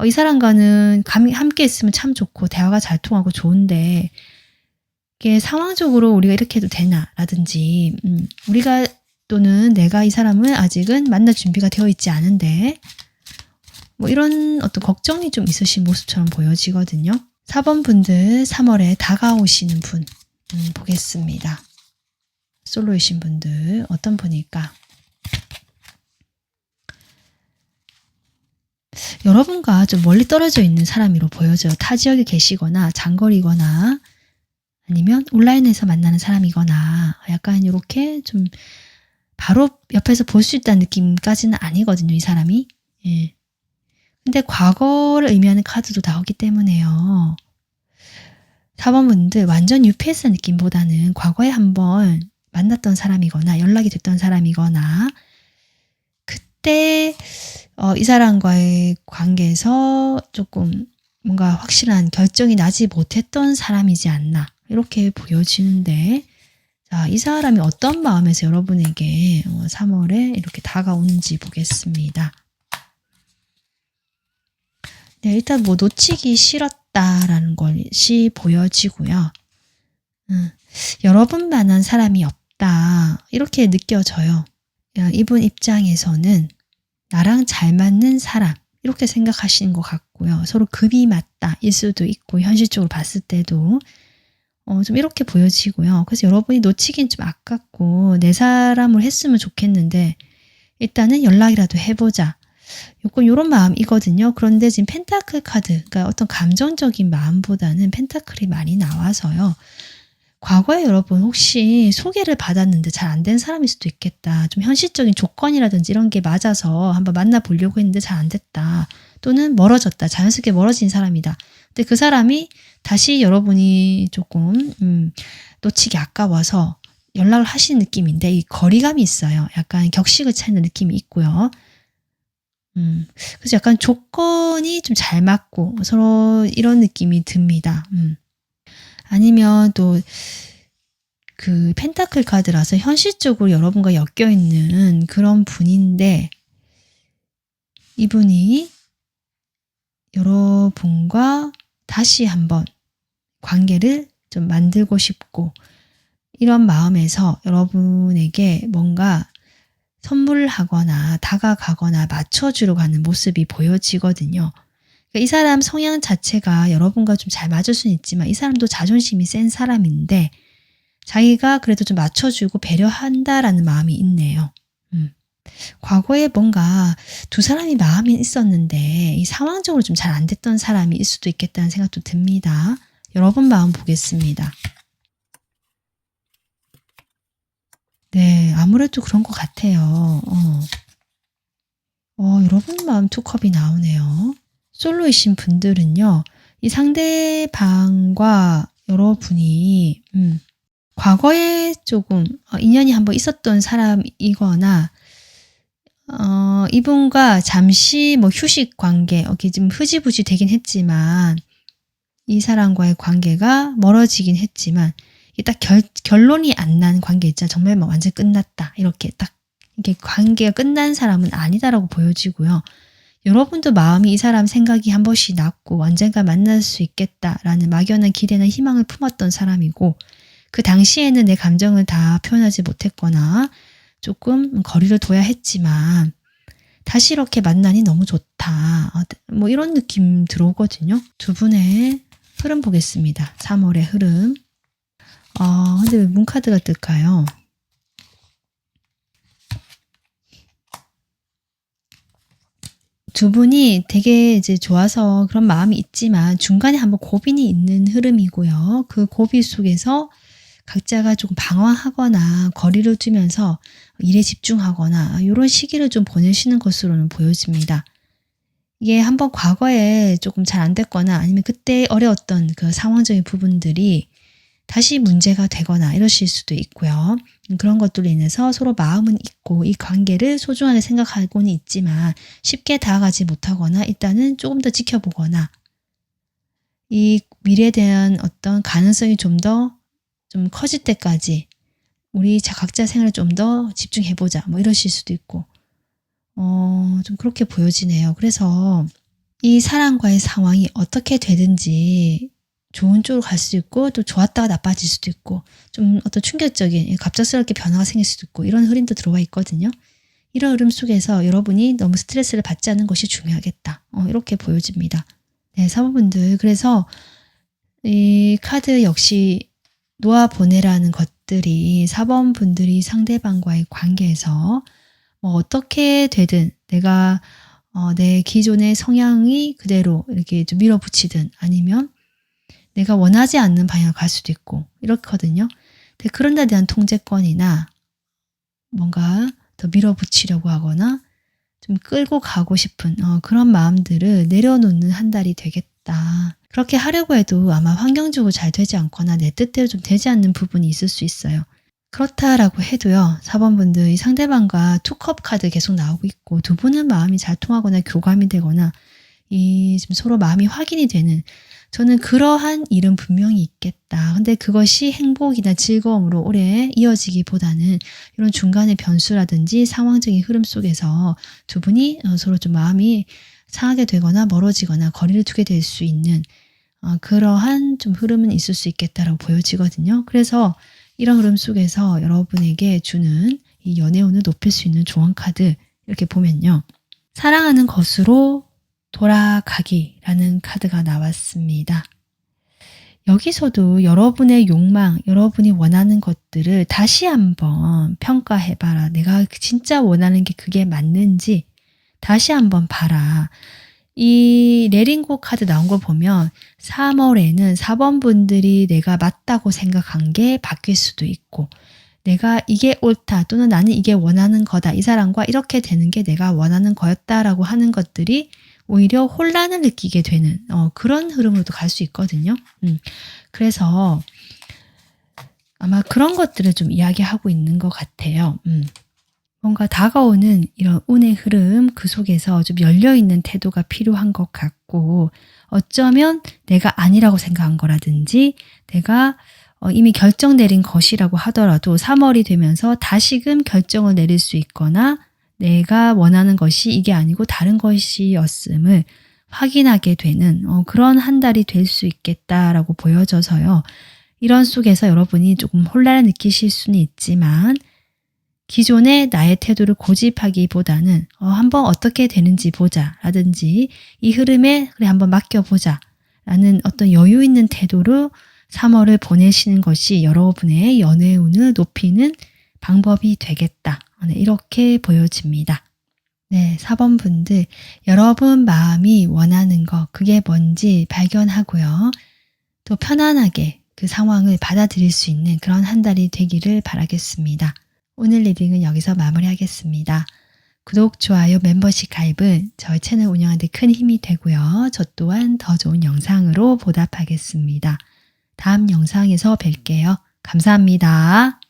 이 사람과는 함께 있으면 참 좋고 대화가 잘 통하고 좋은데 이게 상황적으로 우리가 이렇게 해도 되나 라든지 우리가 또는 내가 이 사람을 아직은 만날 준비가 되어 있지 않은데 뭐 이런 어떤 걱정이 좀 있으신 모습처럼 보여지거든요. 4번 분들 3월에 다가오시는 분 보겠습니다. 솔로이신 분들 어떤 분일까? 여러분과 좀 멀리 떨어져 있는 사람으로 보여져요. 타 지역에 계시거나 장거리거나 아니면 온라인에서 만나는 사람이거나 약간 이렇게 좀 바로 옆에서 볼 수 있다는 느낌까지는 아니거든요, 이 사람이. 예. 근데 과거를 의미하는 카드도 나오기 때문에요. 4번 분들 완전 유패했을 느낌보다는 과거에 한번 만났던 사람이거나 연락이 됐던 사람이거나 그때 이 사람과의 관계에서 조금 뭔가 확실한 결정이 나지 못했던 사람이지 않나 이렇게 보여지는데, 자, 이 사람이 어떤 마음에서 여러분에게 3월에 이렇게 다가오는지 보겠습니다. 네, 일단 뭐 놓치기 싫었다라는 것이 보여지고요. 여러분만한 사람이 없다 이렇게 느껴져요. 이분 입장에서는 나랑 잘 맞는 사람 이렇게 생각하시는 것 같고요. 서로 급이 맞다 일 수도 있고 현실적으로 봤을 때도 좀 이렇게 보여지고요. 그래서 여러분이 놓치긴 좀 아깝고 내 사람을 했으면 좋겠는데 일단은 연락이라도 해보자. 요건 요런 마음이거든요. 그런데 지금 펜타클 카드, 그러니까 어떤 감정적인 마음보다는 펜타클이 많이 나와서요. 과거에 여러분 혹시 소개를 받았는데 잘 안 된 사람일 수도 있겠다. 좀 현실적인 조건이라든지 이런 게 맞아서 한번 만나보려고 했는데 잘 안 됐다. 또는 멀어졌다. 자연스럽게 멀어진 사람이다. 근데 그 사람이 다시 여러분이 조금 놓치기 아까워서 연락을 하시는 느낌인데 이 거리감이 있어요. 약간 격식을 차리는 느낌이 있고요. 그래서 약간 조건이 좀 잘 맞고 서로 이런 느낌이 듭니다. 아니면 또 그 펜타클 카드라서 현실적으로 여러분과 엮여있는 그런 분인데 이분이 여러분과 다시 한번 관계를 좀 만들고 싶고 이런 마음에서 여러분에게 뭔가 선물을 하거나 다가가거나 맞춰주려고 하는 모습이 보여지거든요. 그러니까 이 사람 성향 자체가 여러분과 좀 잘 맞을 수는 있지만 이 사람도 자존심이 센 사람인데 자기가 그래도 좀 맞춰주고 배려한다라는 마음이 있네요. 과거에 뭔가 두 사람이 마음이 있었는데 이 상황적으로 좀 잘 안 됐던 사람이 일 수도 있겠다는 생각도 듭니다. 여러분 마음 보겠습니다. 네, 아무래도 그런 것 같아요. 여러분 마음 투컵이 나오네요. 솔로이신 분들은요, 이 상대방과 여러분이 과거에 조금 인연이 한번 있었던 사람이거나 이분과 잠시 뭐 휴식 관계, 좀 흐지부지 되긴 했지만 이 사람과의 관계가 멀어지긴 했지만 이게 딱 결론이 안 난 관계 있잖아요. 정말 뭐 완전 끝났다 이렇게 딱 이게 관계가 끝난 사람은 아니다라고 보여지고요. 여러분도 마음이 이 사람 생각이 한 번씩 났고 언젠가 만날 수 있겠다라는 막연한 기대나 희망을 품었던 사람이고 그 당시에는 내 감정을 다 표현하지 못했거나 조금 거리를 둬야 했지만 다시 이렇게 만나니 너무 좋다. 뭐 이런 느낌 들어오거든요. 두 분의 흐름 보겠습니다. 3월의 흐름. 근데 왜 문카드가 뜰까요? 두 분이 되게 이제 좋아서 그런 마음이 있지만 중간에 한번 고민이 있는 흐름이고요. 그 고비 속에서 각자가 조금 방황하거나 거리를 두면서 일에 집중하거나 이런 시기를 좀 보내시는 것으로는 보여집니다. 이게 한번 과거에 조금 잘 안 됐거나 아니면 그때 어려웠던 그 상황적인 부분들이 다시 문제가 되거나 이러실 수도 있고요. 그런 것들로 인해서 서로 마음은 있고 이 관계를 소중하게 생각하고는 있지만 쉽게 다가가지 못하거나 일단은 조금 더 지켜보거나 이 미래에 대한 어떤 가능성이 좀 커질 때까지 우리 각자 생활에 좀 더 집중해보자 뭐 이러실 수도 있고 좀 그렇게 보여지네요. 그래서 이 사람과의 상황이 어떻게 되든지 좋은 쪽으로 갈 수도 있고 또 좋았다가 나빠질 수도 있고 좀 어떤 충격적인 갑작스럽게 변화가 생길 수도 있고 이런 흐름도 들어와 있거든요. 이런 흐름 속에서 여러분이 너무 스트레스를 받지 않는 것이 중요하겠다. 이렇게 보여집니다. 네, 사모분들 그래서 이 카드 역시 놓아보내라는 것들이 4번 분들이 상대방과의 관계에서 뭐 어떻게 되든 내가 내 기존의 성향이 그대로 이렇게 좀 밀어붙이든 아니면 내가 원하지 않는 방향을 갈 수도 있고 이렇거든요. 근데 그런 데 대한 통제권이나 뭔가 더 밀어붙이려고 하거나 좀 끌고 가고 싶은 그런 마음들을 내려놓는 한 달이 되겠다. 그렇게 하려고 해도 아마 환경적으로 잘 되지 않거나 내 뜻대로 좀 되지 않는 부분이 있을 수 있어요. 그렇다라고 해도요. 4번 분들 이 상대방과 투컵 카드 계속 나오고 있고 두 분은 마음이 잘 통하거나 교감이 되거나 이 지금 서로 마음이 확인이 되는 저는 그러한 일은 분명히 있겠다. 근데 그것이 행복이나 즐거움으로 오래 이어지기보다는 이런 중간의 변수라든지 상황적인 흐름 속에서 두 분이 서로 좀 마음이 상하게 되거나 멀어지거나 거리를 두게 될 수 있는 그러한 좀 흐름은 있을 수 있겠다라고 보여지거든요. 그래서 이런 흐름 속에서 여러분에게 주는 이 연애운을 높일 수 있는 조언 카드 이렇게 보면요. 사랑하는 것으로 돌아가기라는 카드가 나왔습니다. 여기서도 여러분의 욕망, 여러분이 원하는 것들을 다시 한번 평가해봐라. 내가 진짜 원하는 게 그게 맞는지 다시 한번 봐라. 이 레린고 카드 나온 거 보면 3월에는 4번 분들이 내가 맞다고 생각한 게 바뀔 수도 있고 내가 이게 옳다 또는 나는 이게 원하는 거다. 이 사람과 이렇게 되는 게 내가 원하는 거였다라고 하는 것들이 오히려 혼란을 느끼게 되는 그런 흐름으로도 갈 수 있거든요. 그래서 아마 그런 것들을 좀 이야기하고 있는 것 같아요. 뭔가 다가오는 이런 운의 흐름 그 속에서 좀 열려있는 태도가 필요한 것 같고 어쩌면 내가 아니라고 생각한 거라든지 내가 이미 결정 내린 것이라고 하더라도 3월이 되면서 다시금 결정을 내릴 수 있거나 내가 원하는 것이 이게 아니고 다른 것이었음을 확인하게 되는 그런 한 달이 될 수 있겠다라고 보여져서요. 이런 속에서 여러분이 조금 혼란을 느끼실 수는 있지만 기존의 나의 태도를 고집하기보다는 한번 어떻게 되는지 보자 라든지 이 흐름에 그래 한번 맡겨보자 라는 어떤 여유 있는 태도로 3월을 보내시는 것이 여러분의 연애운을 높이는 방법이 되겠다. 네, 이렇게 보여집니다. 네, 4번 분들 여러분 마음이 원하는 거 그게 뭔지 발견하고요. 또 편안하게 그 상황을 받아들일 수 있는 그런 한 달이 되기를 바라겠습니다. 오늘 리딩은 여기서 마무리하겠습니다. 구독, 좋아요, 멤버십 가입은 저희 채널 운영하는 데 큰 힘이 되고요. 저 또한 더 좋은 영상으로 보답하겠습니다. 다음 영상에서 뵐게요. 감사합니다.